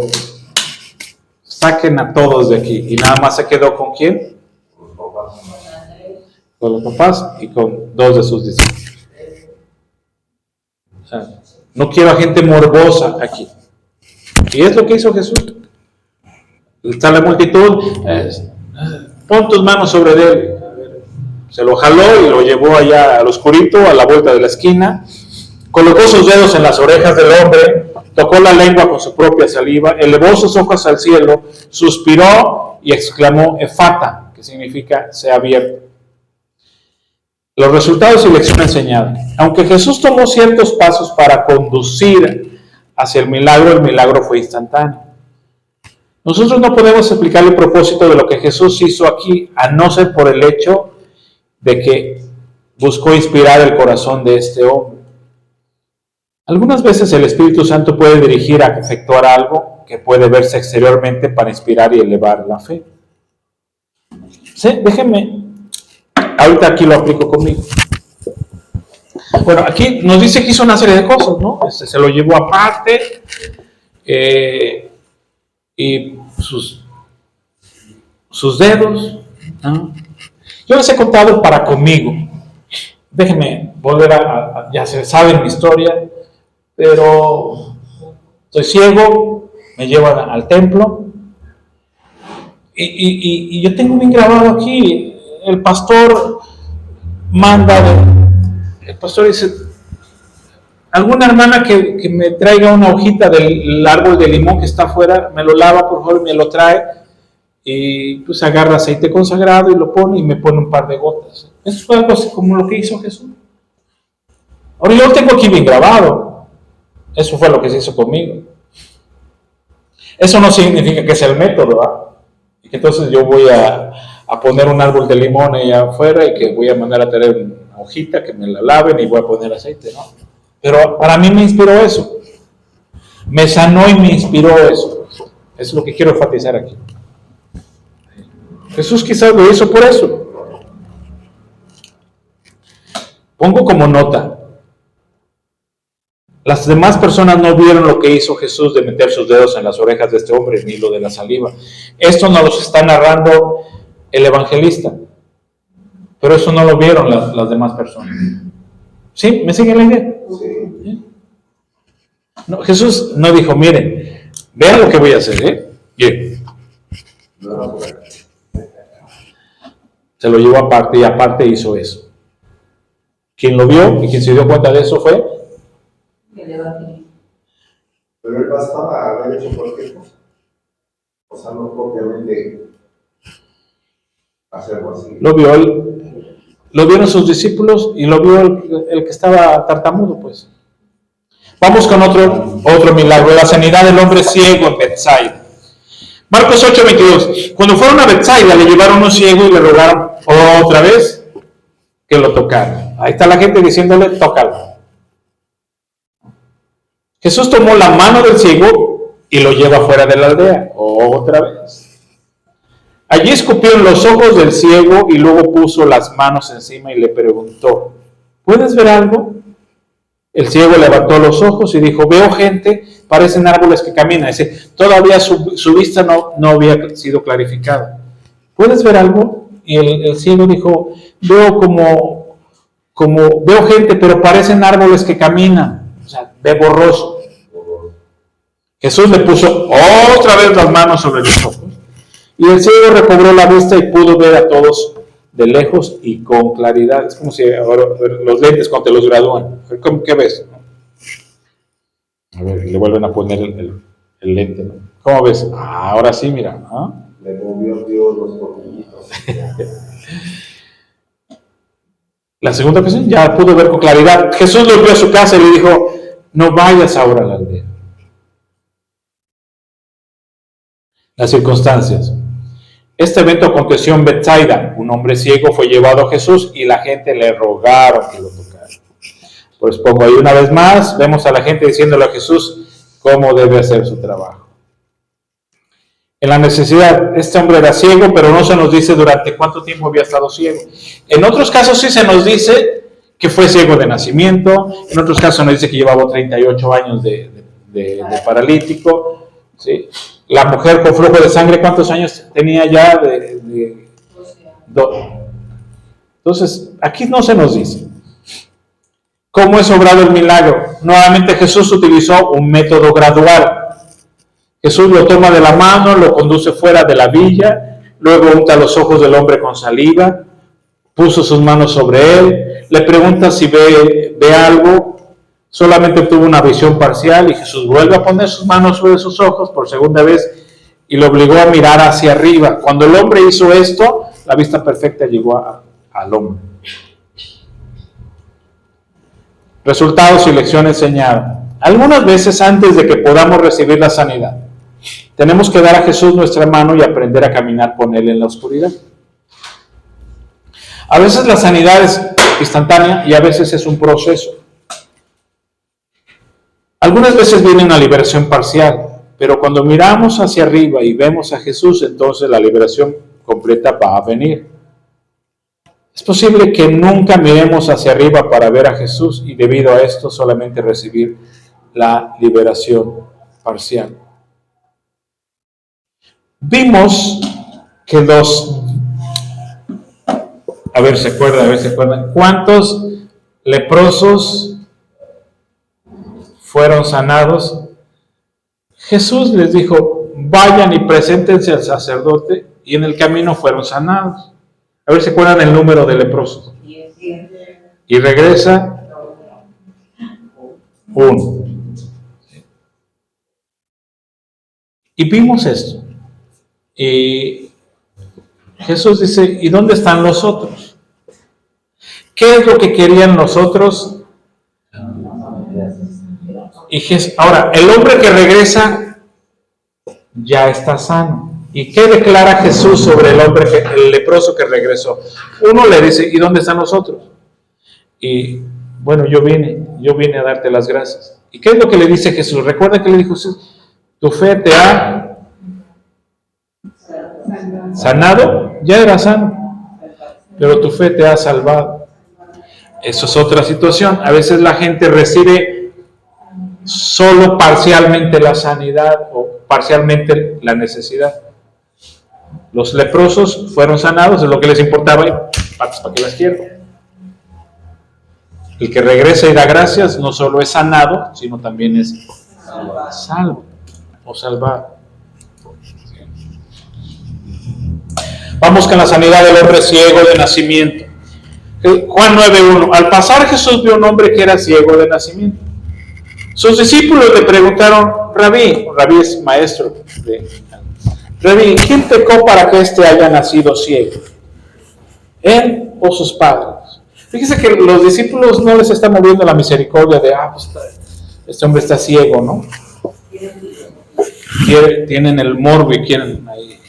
saquen a todos de aquí. Y nada más se quedó con ¿quién? Con los papás y con 2 de sus discípulos. O sea, no quiero a gente morbosa aquí. Y es lo que hizo Jesús. Está la multitud, pon tus manos sobre él. Se lo jaló y lo llevó allá al oscurito, a la vuelta de la esquina. Colocó sus dedos en las orejas del hombre, tocó la lengua con su propia saliva, elevó sus ojos al cielo, suspiró y exclamó Efata, que significa sea abierto. Los resultados y lección enseñada. Aunque Jesús tomó ciertos pasos para conducir hacia el milagro fue instantáneo. Nosotros no podemos explicar el propósito de lo que Jesús hizo aquí, a no ser por el hecho de que buscó inspirar el corazón de este hombre. Algunas veces el Espíritu Santo puede dirigir a efectuar algo que puede verse exteriormente para inspirar y elevar la fe. Sí, déjenme, ahorita aquí lo aplico conmigo. Bueno, aquí nos dice que hizo una serie de cosas, ¿no? Se lo llevó aparte, y sus dedos, ¿no? Yo les he contado para conmigo. Déjenme volver ya se saben mi historia, pero soy ciego, me llevan al templo, y yo tengo bien grabado aquí, el pastor el pastor dice, alguna hermana que me traiga una hojita del árbol de limón que está afuera, me lo lava por favor, me lo trae, y pues agarra aceite consagrado y lo pone y me pone un par de gotas. Eso fue algo así como lo que hizo Jesús. Ahora yo lo tengo aquí bien grabado. Eso fue lo que se hizo conmigo. Eso no significa que sea el método, ¿verdad? Y que entonces yo voy a poner un árbol de limón ahí afuera y que voy a mandar a traer una hojita que me la laven y voy a poner aceite, ¿no? Pero para mí me inspiró eso. Me sanó y me inspiró eso. Eso es lo que quiero enfatizar aquí. Jesús quizás lo hizo por eso. Pongo como nota. Las demás personas no vieron lo que hizo Jesús de meter sus dedos en las orejas de este hombre, ni lo de la saliva. Esto nos lo está narrando el evangelista. Pero eso no lo vieron las demás personas. ¿Sí? ¿Me siguen la idea? Sí. No, Jesús no dijo, miren, vean lo que voy a hacer, ¿eh? Bien. Se lo llevó aparte y aparte hizo eso. Quien lo vio y quien se dio cuenta de eso fue. Pero él bastaba haber hecho cualquier cosa. O sea, no propiamente hacer algo así. Lo vieron sus discípulos y lo vio el que estaba tartamudo, pues. Vamos con otro milagro, la sanidad del hombre ciego en Betsaida. Marcos 8:22. Cuando fueron a Betsaida le llevaron un ciego y le rogaron otra vez que lo tocara. Ahí está la gente diciéndole, tócalo. Jesús tomó la mano del ciego y lo lleva fuera de la aldea, otra vez. Allí escupió en los ojos del ciego y luego puso las manos encima y le preguntó, ¿puedes ver algo? El ciego levantó los ojos y dijo, veo gente, parecen árboles que caminan. Dice, todavía su vista no había sido clarificada. ¿Puedes ver algo? Y el ciego dijo, veo como como veo gente, pero parecen árboles que caminan, o sea, ve borroso. Jesús le puso otra vez las manos sobre los ojos y el ciego recobró la vista y pudo ver a todos de lejos y con claridad. Es como si ahora los lentes cuando te los gradúan. ¿Qué ves? A ver, le vuelven a poner el lente, ¿no? ¿Cómo ves? Ahora sí, mira. ¿Ah? Le movió Dios los tornillitos. La segunda ocasión ya pudo ver con claridad. Jesús lo envió a su casa y le dijo, no vayas ahora a la aldea. Las circunstancias. Este evento aconteció en Bethsaida. Un hombre ciego fue llevado a Jesús y la gente le rogaron que lo tocara. Pues pongo ahí una vez más, vemos a la gente diciéndole a Jesús cómo debe hacer su trabajo. En la necesidad, este hombre era ciego, pero no se nos dice durante cuánto tiempo había estado ciego. En otros casos sí se nos dice que fue ciego de nacimiento, en otros casos nos dice que llevaba 38 años de paralítico, ¿sí? La mujer con flujo de sangre, ¿cuántos años tenía ya? 12. Entonces, aquí no se nos dice. ¿Cómo es obrado el milagro? Nuevamente Jesús utilizó un método gradual. Jesús lo toma de la mano, lo conduce fuera de la villa, luego unta los ojos del hombre con saliva, puso sus manos sobre él, le pregunta si ve algo, solamente tuvo una visión parcial y Jesús vuelve a poner sus manos sobre sus ojos por segunda vez y lo obligó a mirar hacia arriba. Cuando el hombre hizo esto, la vista perfecta llegó al hombre. Resultados y lección enseñada. Algunas veces antes de que podamos recibir la sanidad, tenemos que dar a Jesús nuestra mano y aprender a caminar con Él en la oscuridad. A veces la sanidad es instantánea y a veces es un proceso. Algunas veces viene una liberación parcial, pero cuando miramos hacia arriba y vemos a Jesús, entonces la liberación completa va a venir. Es posible que nunca miremos hacia arriba para ver a Jesús y debido a esto solamente recibir la liberación parcial. Vimos que a ver si se acuerdan, ¿cuántos leprosos fueron sanados? Jesús les dijo, vayan y preséntense al sacerdote, y en el camino fueron sanados. A ver si se acuerdan el número de leprosos. Y regresa uno. Y vimos esto. Y Jesús dice, ¿y dónde están los otros? ¿Qué es lo que querían los otros? Ahora, el hombre que regresa ya está sano. ¿Y qué declara Jesús sobre el leproso que regresó? Uno le dice, ¿y dónde están los otros? Y bueno, yo vine a darte las gracias. ¿Y qué es lo que le dice Jesús? Recuerda que le dijo Jesús, tu fe te ha sanado, ya era sano, pero tu fe te ha salvado. Eso es otra situación. A veces la gente recibe solo parcialmente la sanidad o parcialmente la necesidad. Los leprosos fueron sanados, es lo que les importaba, y patas para que las quiero. El que regresa y da gracias no solo es sanado, sino también es salvo o salvado. Vamos con la sanidad del hombre ciego de nacimiento. Juan 9:1. Al pasar Jesús vio un hombre que era ciego de nacimiento. Sus discípulos le preguntaron, Rabí es maestro, Rabí, ¿quién pecó para que éste haya nacido ciego? ¿Él o sus padres? Fíjese que los discípulos no les está moviendo la misericordia de, pues este hombre está ciego, ¿no? Tienen el morbo y quieren ahí.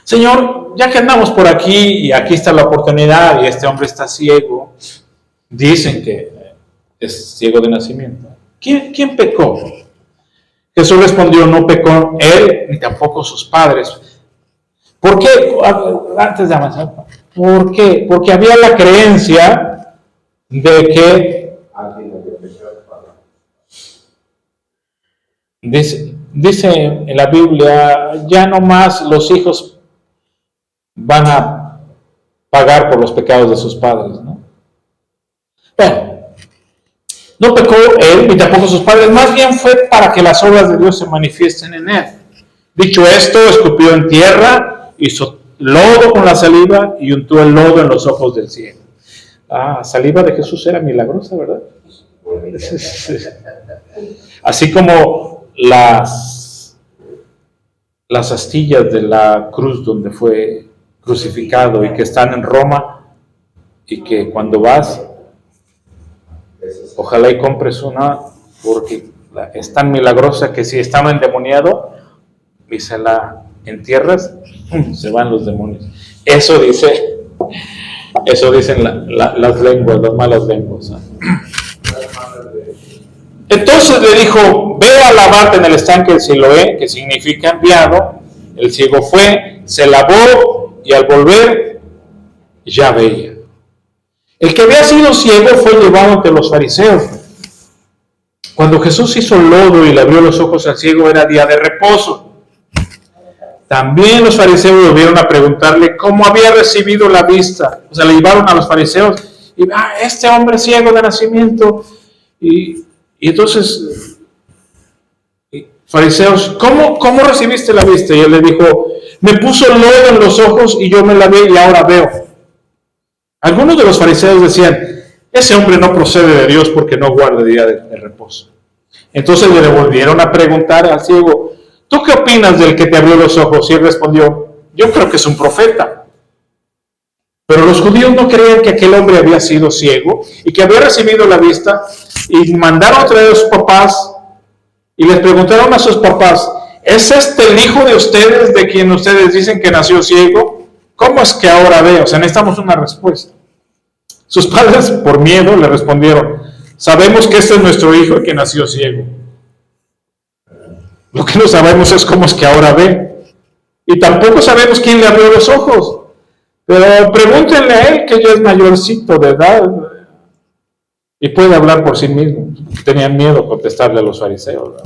Señor, ya que andamos por aquí y aquí está la oportunidad y este hombre está ciego, dicen que es ciego de nacimiento. ¿Quién pecó? Jesús respondió, no pecó él ni tampoco sus padres. ¿Por qué? Antes de avanzar, ¿por qué? Porque había la creencia de que dice en la Biblia, ya no más los hijos van a pagar por los pecados de sus padres, ¿no? Bueno, no pecó él ni tampoco sus padres, más bien fue para que las obras de Dios se manifiesten en él. Dicho esto, escupió en tierra, hizo lodo con la saliva y untó el lodo en los ojos del ciego. Ah, saliva de Jesús era milagrosa, ¿verdad? Así como las astillas de la cruz donde fue crucificado y que están en Roma y que cuando vas, ojalá y compres una porque es tan milagrosa que si está endemoniado y se la entierras, se van los demonios. Eso dicen las lenguas, las malas lenguas, ¿no? Entonces le dijo, ve a lavarte en el estanque de Siloé, que significa enviado. El ciego fue, se lavó y al volver ya veía. El que había sido ciego fue llevado ante los fariseos. Cuando Jesús hizo lodo y le abrió los ojos al ciego, era día de reposo. También los fariseos volvieron a preguntarle cómo había recibido la vista. O sea, le llevaron a los fariseos y este hombre ciego de nacimiento. Y entonces, fariseos, ¿cómo recibiste la vista? Y él le dijo, me puso lodo en los ojos y yo me lavé y ahora veo. Algunos de los fariseos decían, ese hombre no procede de Dios porque no guarda día de reposo. Entonces le volvieron a preguntar al ciego, ¿tú qué opinas del que te abrió los ojos? Y él respondió, yo creo que es un profeta. Pero los judíos no creían que aquel hombre había sido ciego y que había recibido la vista, y mandaron a traer a sus papás y les preguntaron a sus papás, ¿es este el hijo de ustedes de quien ustedes dicen que nació ciego? ¿Cómo es que ahora ve? O sea, necesitamos una respuesta. Sus padres, por miedo, le respondieron, sabemos que este es nuestro hijo el que nació ciego. Lo que no sabemos es cómo es que ahora ve. Y tampoco sabemos quién le abrió los ojos. Pero pregúntenle a él, que ya es mayorcito de edad y puede hablar por sí mismo. Tenían miedo contestarle a los fariseos, ¿verdad?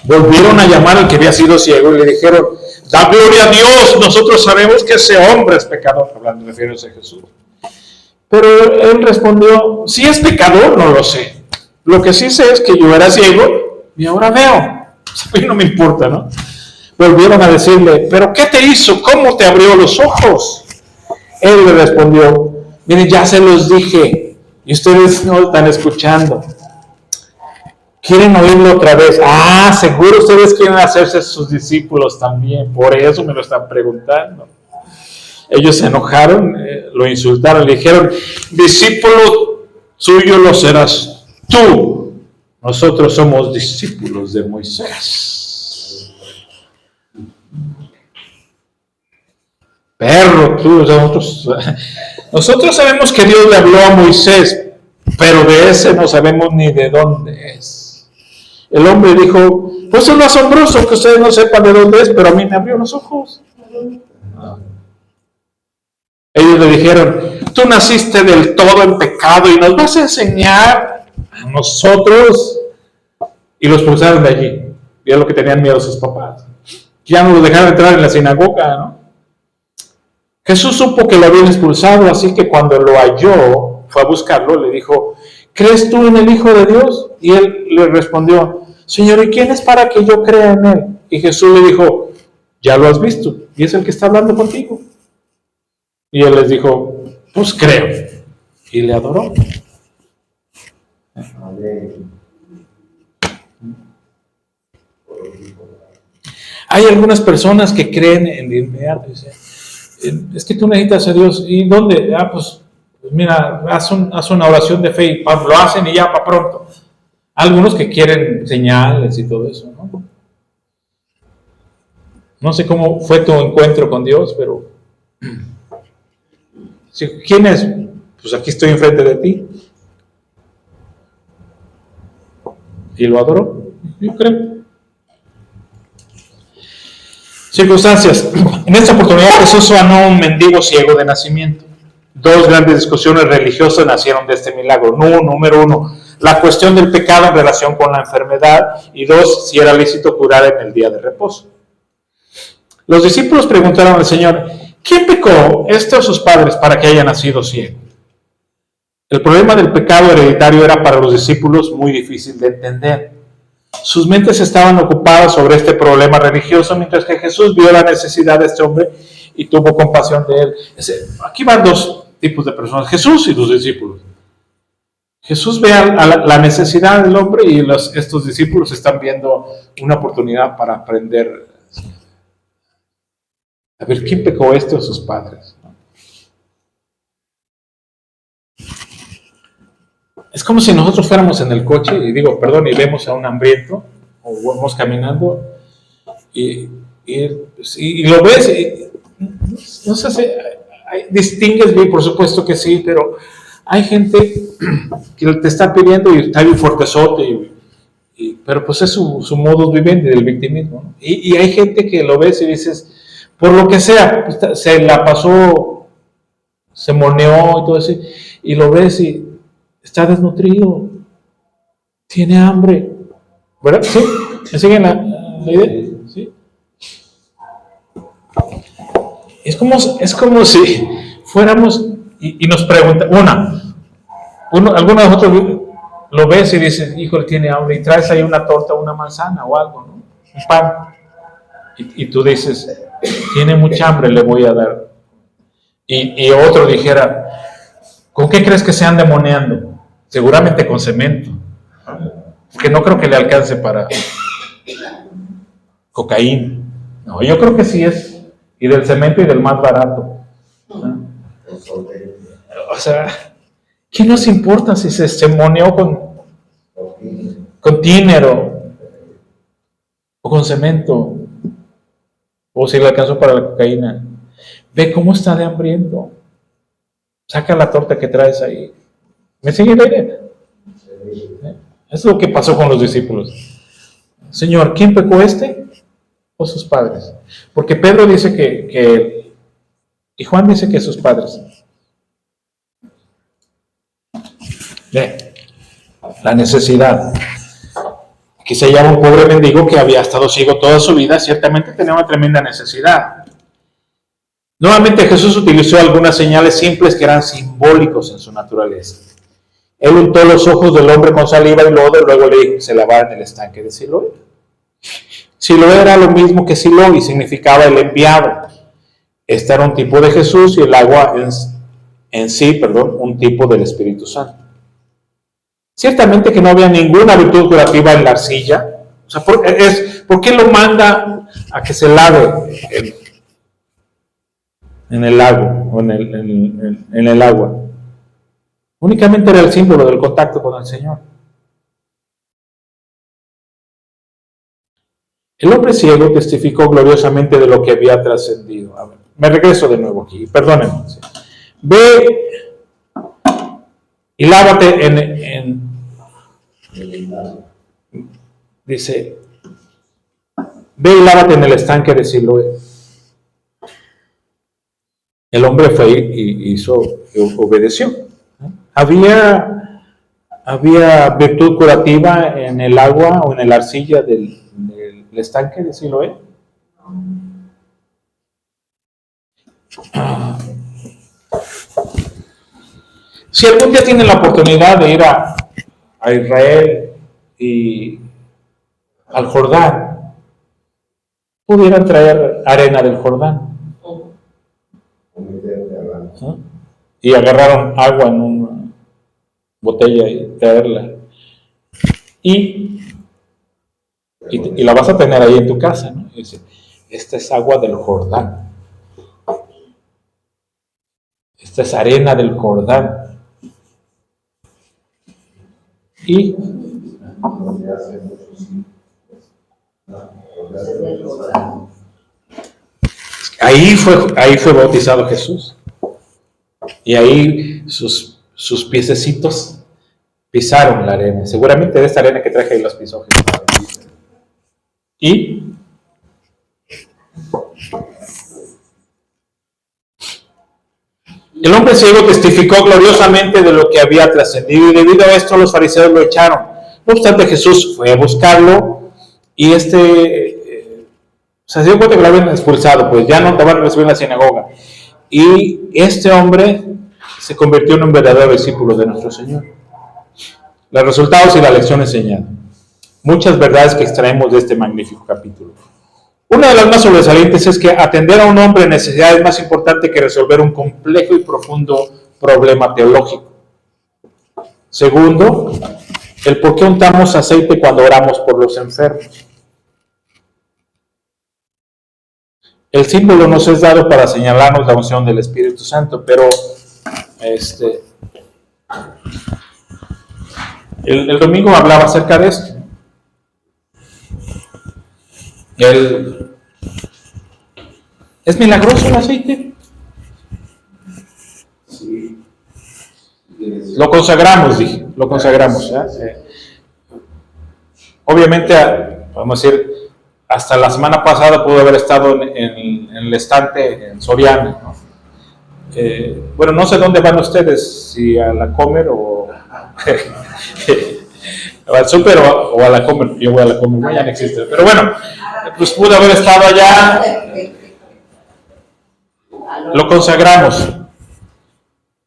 Volvieron a llamar al que había sido ciego y le dijeron, da gloria a Dios, nosotros sabemos que ese hombre es pecador, hablando refiriéndose a Jesús. Pero él respondió, si es pecador, no lo sé. Lo que sí sé es que yo era ciego y ahora veo. A mí no me importa, ¿no? Volvieron a decirle, ¿pero qué te hizo? ¿Cómo te abrió los ojos? Él le respondió, miren, ya se los dije y ustedes no están escuchando. ¿Quieren oírlo otra vez? Ah, seguro ustedes quieren hacerse sus discípulos también, por eso me lo están preguntando. Ellos se enojaron, lo insultaron, le dijeron, discípulo suyo lo serás tú. Nosotros somos discípulos de Moisés. Perro, tú, nosotros sabemos que Dios le habló a Moisés, pero de ese no sabemos ni de dónde es. El hombre dijo, pues es lo asombroso que ustedes no sepan de dónde es, pero a mí me abrió los ojos. Ellos le dijeron, tú naciste del todo en pecado y nos vas a enseñar a nosotros. Y los expulsaron de allí. Y es lo que tenían miedo sus papás. Ya no los dejaron entrar en la sinagoga, ¿no? Jesús supo que lo habían expulsado, así que cuando lo halló, fue a buscarlo, le dijo, ¿crees tú en el Hijo de Dios? Y él le respondió, Señor, ¿y quién es para que yo crea en él? Y Jesús le dijo, ya lo has visto, y es el que está hablando contigo. Y él les dijo, pues creo. Y le adoró. Hay algunas personas que creen en de inmediato, dicen, es que tú necesitas a Dios. ¿Y dónde? Pues mira, haz una oración de fe y lo hacen y ya para pronto. Algunos que quieren señales y todo eso, ¿no? No sé cómo fue tu encuentro con Dios, pero ¿quién es? Pues aquí estoy enfrente de ti. Y lo adoró, yo creo. Circunstancias. En esta oportunidad Jesús sanó a un mendigo ciego de nacimiento. Dos grandes discusiones religiosas nacieron de este milagro. Número uno, la cuestión del pecado en relación con la enfermedad. Y dos, si era lícito curar en el día de reposo. Los discípulos preguntaron al Señor, ¿quién pecó, este o sus padres, para que haya nacido ciego? El problema del pecado hereditario era para los discípulos muy difícil de entender. Sus mentes estaban ocupadas sobre este problema religioso, mientras que Jesús vio la necesidad de este hombre y tuvo compasión de él. Aquí van dos tipos de personas, Jesús y los discípulos. Jesús ve la necesidad del hombre y estos discípulos están viendo una oportunidad para aprender. A ver, ¿quién pecó, este o sus padres? Es como si nosotros fuéramos en el coche y vemos a un hambriento o vamos caminando y lo ves y no sé si distingues bien, por supuesto que sí, pero hay gente que te está pidiendo y está bien fuertezote, pero pues es su modus vivendi del victimismo, ¿no? Y hay gente que lo ves y dices, por lo que sea, se la pasó, se moneó y todo eso, y lo ves y está desnutrido, tiene hambre, ¿verdad? ¿Sí? ¿Me siguen la idea? ¿Sí? Es como si fuéramos y nos preguntan, alguno de nosotros lo ves y dices, híjole, tiene hambre, y traes ahí una torta, una manzana o algo, ¿no? Un pan, y tú dices, tiene mucha hambre, le voy a dar. Y otro dijera, ¿con qué crees que se ande moneando? Seguramente con cemento, porque no creo que le alcance para cocaína. No, yo creo que sí es, y del cemento y del más barato. O sea, ¿qué nos importa si se moneó con tiner o con cemento? O si le alcanzó para la cocaína. Ve cómo está de hambriento. Saca la torta que traes ahí. ¿Me sigue la idea? Es lo que pasó con los discípulos. Señor, ¿quién pecó, este o sus padres? Porque Pedro dice que y Juan dice que sus padres. Ve, la necesidad. Aquí se llama un pobre mendigo que había estado ciego toda su vida, ciertamente tenía una tremenda necesidad. Nuevamente Jesús utilizó algunas señales simples que eran simbólicos en su naturaleza. Él untó los ojos del hombre con saliva y lodo, y luego le dijo que se lavara en el estanque de Siloé. Siloé era lo mismo que Silo y significaba el enviado. Este era un tipo de Jesús y el agua en sí, un tipo del Espíritu Santo. Ciertamente que no había ninguna virtud curativa en la arcilla. O sea, ¿por qué lo manda a que se lave en el lago o en el agua? Únicamente era el símbolo del contacto con el Señor. El hombre ciego testificó gloriosamente de lo que había trascendido. A ver, me regreso de nuevo aquí, perdónenme. Ve y lávate dice, ve y lávate en el estanque de Siloé. El hombre fue y obedeció. Había virtud curativa en el agua o en la arcilla del estanque de Siloé. Si algún día tienen la oportunidad de ir a Israel y al Jordán, pudieran traer arena del Jordán. Y agarraron agua en una botella y traerla. Y la vas a tener ahí en tu casa, ¿no? Y dice, esta es agua del Jordán. Esta es arena del Jordán. Y ahí fue bautizado Jesús. Y ahí sus piececitos pisaron la arena. Seguramente de esta arena que traje ahí los pisó Jesús. Y el hombre ciego testificó gloriosamente de lo que había trascendido, y debido a esto los fariseos lo echaron. No obstante, Jesús fue a buscarlo, y se dio cuenta que lo habían expulsado, pues ya no te van a recibir en la sinagoga. Y este hombre se convirtió en un verdadero discípulo de nuestro Señor. Los resultados y la lección enseñada. Muchas verdades que extraemos de este magnífico capítulo. Una de las más sobresalientes es que atender a un hombre en necesidad es más importante que resolver un complejo y profundo problema teológico. Segundo, el por qué untamos aceite cuando oramos por los enfermos. El símbolo nos es dado para señalarnos la unción del Espíritu Santo, pero el domingo hablaba acerca de esto. ¿Es milagroso el aceite? Sí. Lo consagramos, dije, lo consagramos. Obviamente, vamos a decir, hasta la semana pasada pudo haber estado en el estante en Soriana, ¿no? Bueno, no sé dónde van ustedes, si a la Comer o al Super o a la Comer. Yo voy a la Comer, ya no existe, pero bueno, pues pudo haber estado allá. Lo consagramos,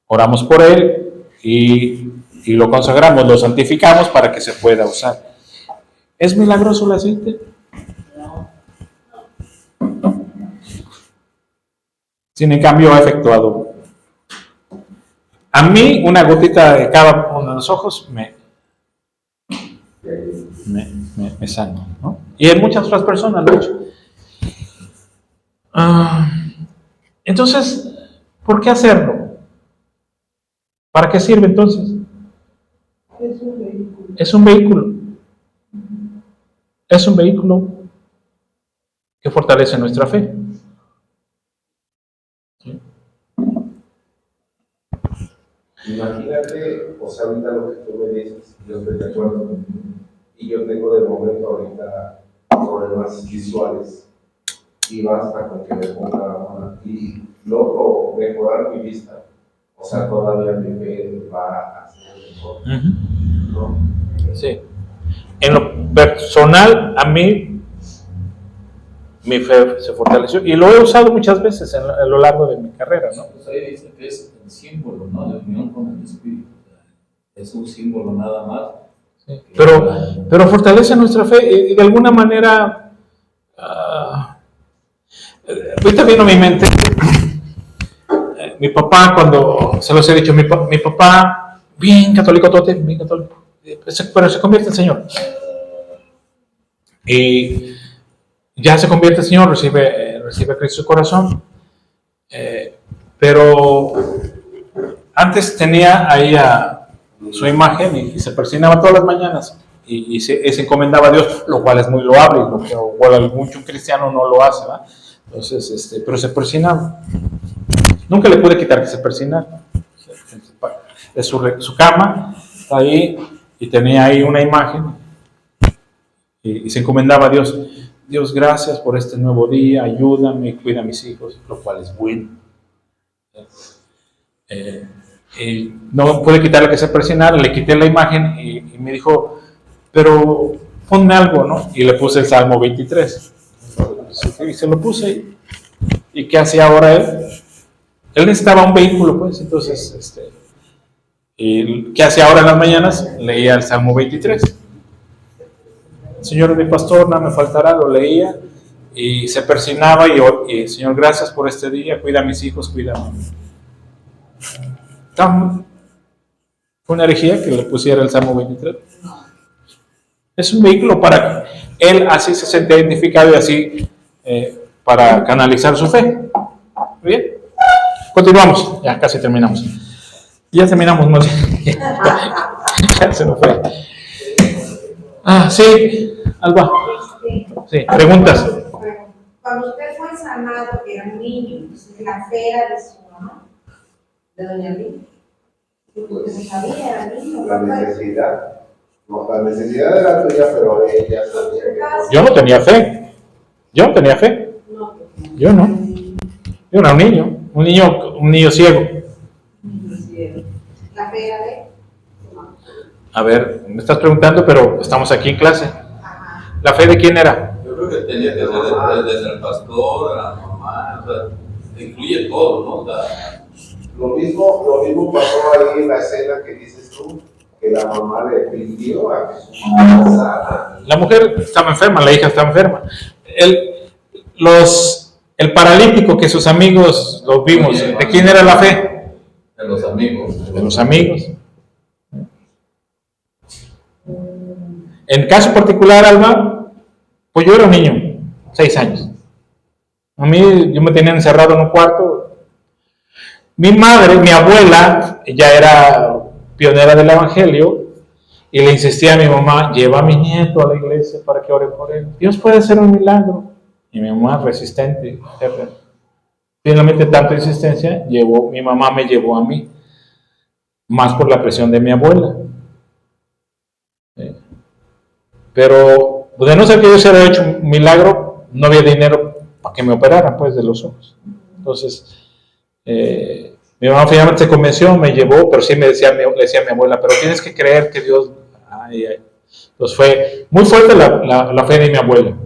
oramos por él y lo consagramos, lo santificamos para que se pueda usar. ¿Es milagroso el aceite? Sin en cambio ha efectuado. A mí una gotita de cada uno de los ojos me sana, ¿no? Y en muchas otras personas lo he hecho. Entonces, ¿por qué hacerlo? ¿Para qué sirve entonces? Es un vehículo. Es un vehículo. Es un vehículo que fortalece nuestra fe. ¿Sí? Imagínate, o sea, ahorita lo que tú me dices, yo estoy de acuerdo. Y yo tengo de momento ahorita problemas visuales. Y basta con que me ponga una. Y logro mejorar mi vista. O sea, todavía mi fe va a ser mejor. ¿No? Sí. En lo personal, a mí, mi fe se fortaleció. Y lo he usado muchas veces a lo largo de mi carrera, ¿no? Pues ahí dice que es el símbolo, ¿no? De unión con el Espíritu. Es un símbolo nada más. Sí. Pero fortalece nuestra fe y de alguna manera. Ahorita vino a mi mente. Mi papá, cuando se los he dicho, mi papá, bien católico, bien católico, pero se convierte en Señor. Y ya se convierte en Señor, recibe a Cristo en su corazón. Pero antes tenía ahí a su imagen y se persinaba todas las mañanas y se encomendaba a Dios, lo cual es muy loable, lo que igual mucho cristiano no lo hace, ¿verdad? Entonces, pero se persinaba. Nunca le pude quitar que se persinara. De su cama, está ahí, y tenía ahí una imagen, y se encomendaba a Dios. Dios, gracias por este nuevo día, ayúdame, cuida a mis hijos, lo cual es bueno. Y no pude quitarle que se persinara, le quité la imagen y me dijo, pero ponme algo, ¿no? Y le puse el Salmo 23. Y se lo puse. ¿Y qué hacía ahora él? Él necesitaba un vehículo, pues, entonces, ¿y qué hacía ahora en las mañanas? Leía el Salmo 23. Señor es mi pastor, nada me faltará, lo leía y se persinaba y Señor, gracias por este día, cuida a mis hijos, cuídame. Fue una herejía que le pusiera el Salmo 23. Es un vehículo para que él así se siente identificado y así para canalizar su fe. ¿Bien? Continuamos, ya casi terminamos. Ya terminamos, no ya se nos fue. Sí, Alba. Sí, preguntas. Cuando usted fue sanado, que era un niño, entonces la fe era de su mamá, de doña Lina. Usted no sabía, era niño. La necesidad. No, la necesidad era tuya, pero ella sabía que. Yo no tenía fe. Yo no. Yo era un niño ciego. La fe era de su mamá. A ver, me estás preguntando, pero estamos aquí en clase. Ajá. ¿La fe de quién era? Yo creo creo que tenía que ser desde el pastor a la mamá, o sea, incluye todo, ¿no? Lo mismo pasó ahí en la escena que dices tú, que la mamá le pidió a Jesús sana. La mujer estaba enferma, la hija estaba enferma. El paralítico que sus amigos los vimos, ¿de quién era la fe? De los amigos. De los amigos. En caso particular, Alma, pues yo era un niño, 6 años. A mí, yo me tenía encerrado en un cuarto. Mi madre, mi abuela, ya era pionera del evangelio y le insistía a mi mamá: lleva a mi nieto a la iglesia para que ore por él. Dios puede hacer un milagro. Y mi mamá, resistente, finalmente tanta insistencia, mi mamá me llevó a mí, más por la presión de mi abuela. Pero de no ser que Dios hubiera hecho un milagro, no había dinero para que me operaran pues de los ojos. Entonces mi mamá finalmente se convenció, me llevó, pero sí le decía a mi abuela: pero tienes que creer que Dios... Entonces fue muy fuerte la fe de mi abuela.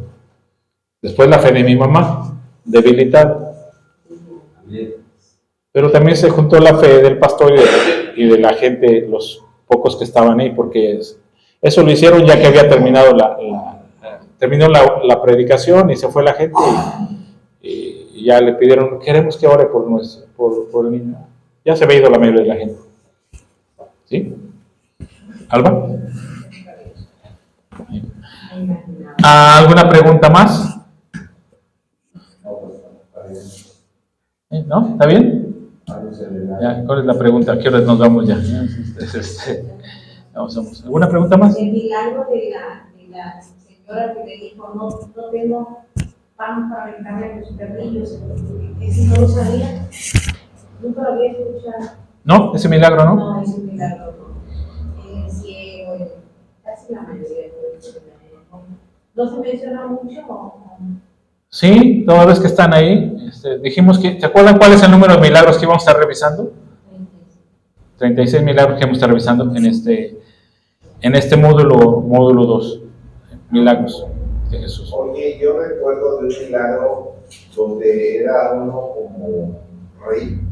Después la fe de mi mamá, debilitada. Pero también se juntó la fe del pastor y de la gente, los pocos que estaban ahí, porque eso lo hicieron ya que había terminado terminó la predicación y se fue la gente y ya le pidieron: queremos que ore por el niño. Ya se había ido la mayoría de la gente. ¿Sí? ¿Alba? ¿Alguna pregunta más? ¿No? ¿Está bien? Ya, ¿cuál es la pregunta? ¿A qué horas nos vamos ya? Vamos. ¿Alguna pregunta más? El milagro de la señora que le dijo: no tengo pan para aventarle a los perrillos. ¿Ese no lo sabía? Nunca lo había escuchado. No, ese milagro no. No, ese milagro no. El ciego, casi la mayoría de los no se menciona mucho. Sí, toda vez que están ahí, dijimos que, ¿se acuerdan cuál es el número de milagros que íbamos a estar revisando? 36 milagros que vamos a estar revisando en este módulo 2, milagros de Jesús. Oye, yo recuerdo de un milagro donde era uno como rey,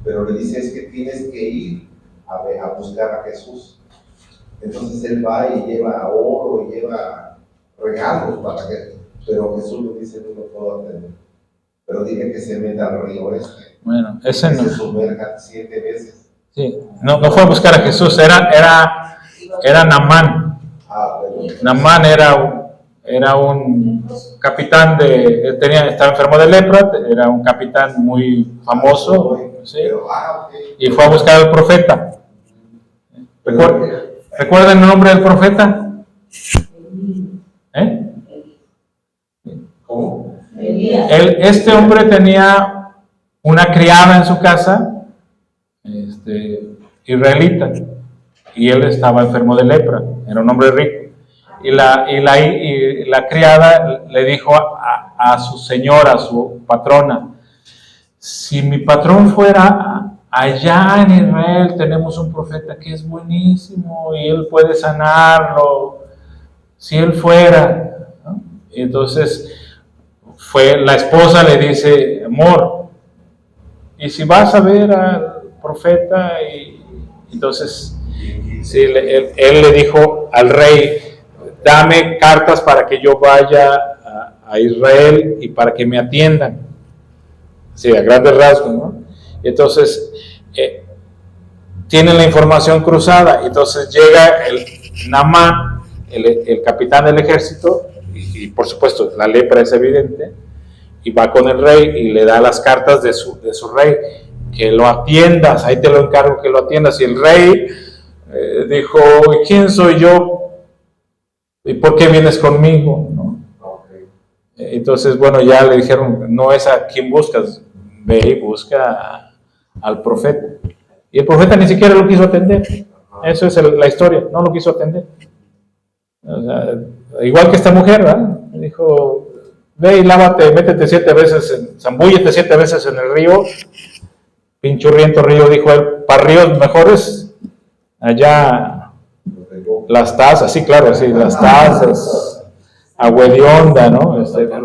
pero le dice: es que tienes que ir a buscar a Jesús. Entonces él va y lleva oro y lleva regalos para que... Pero Jesús le dice: no lo puedo atender. Pero dije que se meta al río Bueno, ese no. Se sumerja 7 veces. Sí, no fue a buscar a Jesús, era Naamán. Naamán era un capitán estaba enfermo de lepra, era un capitán muy famoso, ¿sí? Y fue a buscar al profeta. ¿Recuerdan el nombre del profeta? ¿Cómo? Este hombre tenía una criada en su casa, israelita, y él estaba enfermo de lepra, era un hombre rico. Y la criada le dijo a su señora, a su patrona: si mi patrón fuera allá en Israel, tenemos un profeta que es buenísimo y él puede sanarlo, si él fuera, ¿no? Y entonces la esposa le dice: amor, y si vas a ver al profeta, y entonces sí, él le dijo al rey: dame cartas para que yo vaya a Israel y para que me atiendan. Sí, a grandes rasgos, ¿no? Entonces tienen la información cruzada. Entonces llega el Naamán, el capitán del ejército, y por supuesto la lepra es evidente, y va con el rey y le da las cartas de su rey: que lo atiendas, ahí te lo encargo, que lo atiendas. Y el rey dijo: ¿quién soy yo? ¿Y por qué vienes conmigo? ¿No? Okay. Entonces, bueno, ya le dijeron: no es a quien buscas, ve y busca al profeta. Y el profeta ni siquiera lo quiso atender. Eso es la historia, no lo quiso atender. O sea, igual que esta mujer, ¿verdad? Dijo: ve y lávate, métete 7 veces, zambúllete 7 veces en el río. Pinchurriento río, dijo él. Para ríos mejores, allá las tazas, sí, claro, sí, las tazas, agüedionda, ¿no?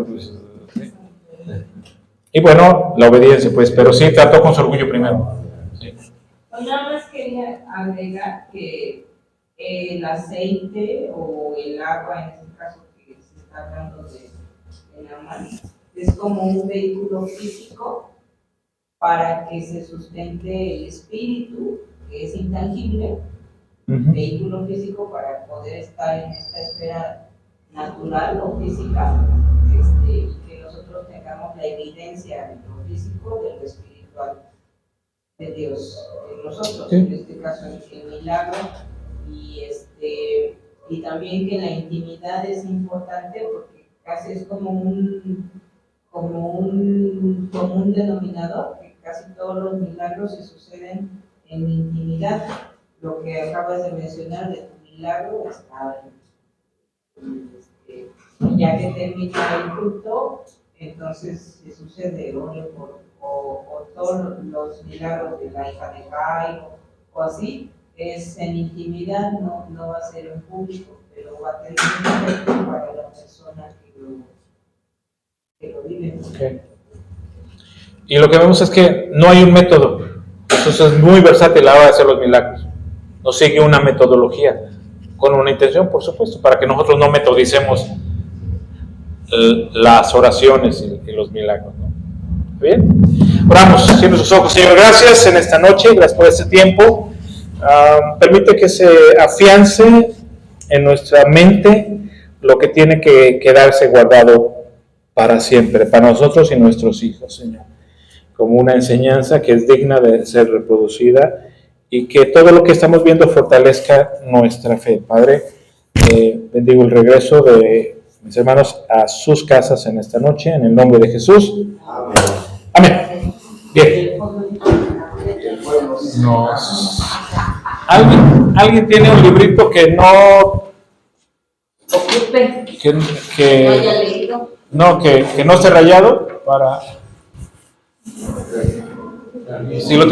Pues, sí. Y bueno, la obediencia, pues, pero sí trató con su orgullo primero. Sí. Nada más quería agregar que el aceite o el agua, en este caso que se está hablando de la mano, es como un vehículo físico para que se sustente el espíritu, que es intangible, vehículo físico para poder estar en esta esfera natural o física, y que nosotros tengamos la evidencia de lo físico de lo espiritual de Dios en nosotros, Sí. en este caso el milagro, y también que la intimidad es importante porque casi es como un común denominador, que casi todos los milagros se suceden en intimidad. Lo que acabas de mencionar de tu milagro está ya que termina el culto, entonces se sucede o todos los milagros de la hija de Jairo o así, es en intimidad, no va a ser en público, pero va a tener un efecto para la persona que lo vive. Okay. Y lo que vemos es que no hay un método. Jesús es muy versátil a la hora de hacer los milagros. No sigue una metodología, con una intención, por supuesto, para que nosotros no metodicemos las oraciones y los milagros, ¿no? Bien, oramos, cierre sus ojos. Señor, gracias en esta noche, gracias por este tiempo. Permite que se afiance en nuestra mente lo que tiene que quedarse guardado para siempre, para nosotros y nuestros hijos, Señor, como una enseñanza que es digna de ser reproducida y que todo lo que estamos viendo fortalezca nuestra fe. Padre, bendigo el regreso de mis hermanos a sus casas en esta noche, en el nombre de Jesús. Amén. Amén. Bien. ¿Alguien tiene un librito que no Ocupe, que, no que haya leído. no que no esté rayado para si lo tiene?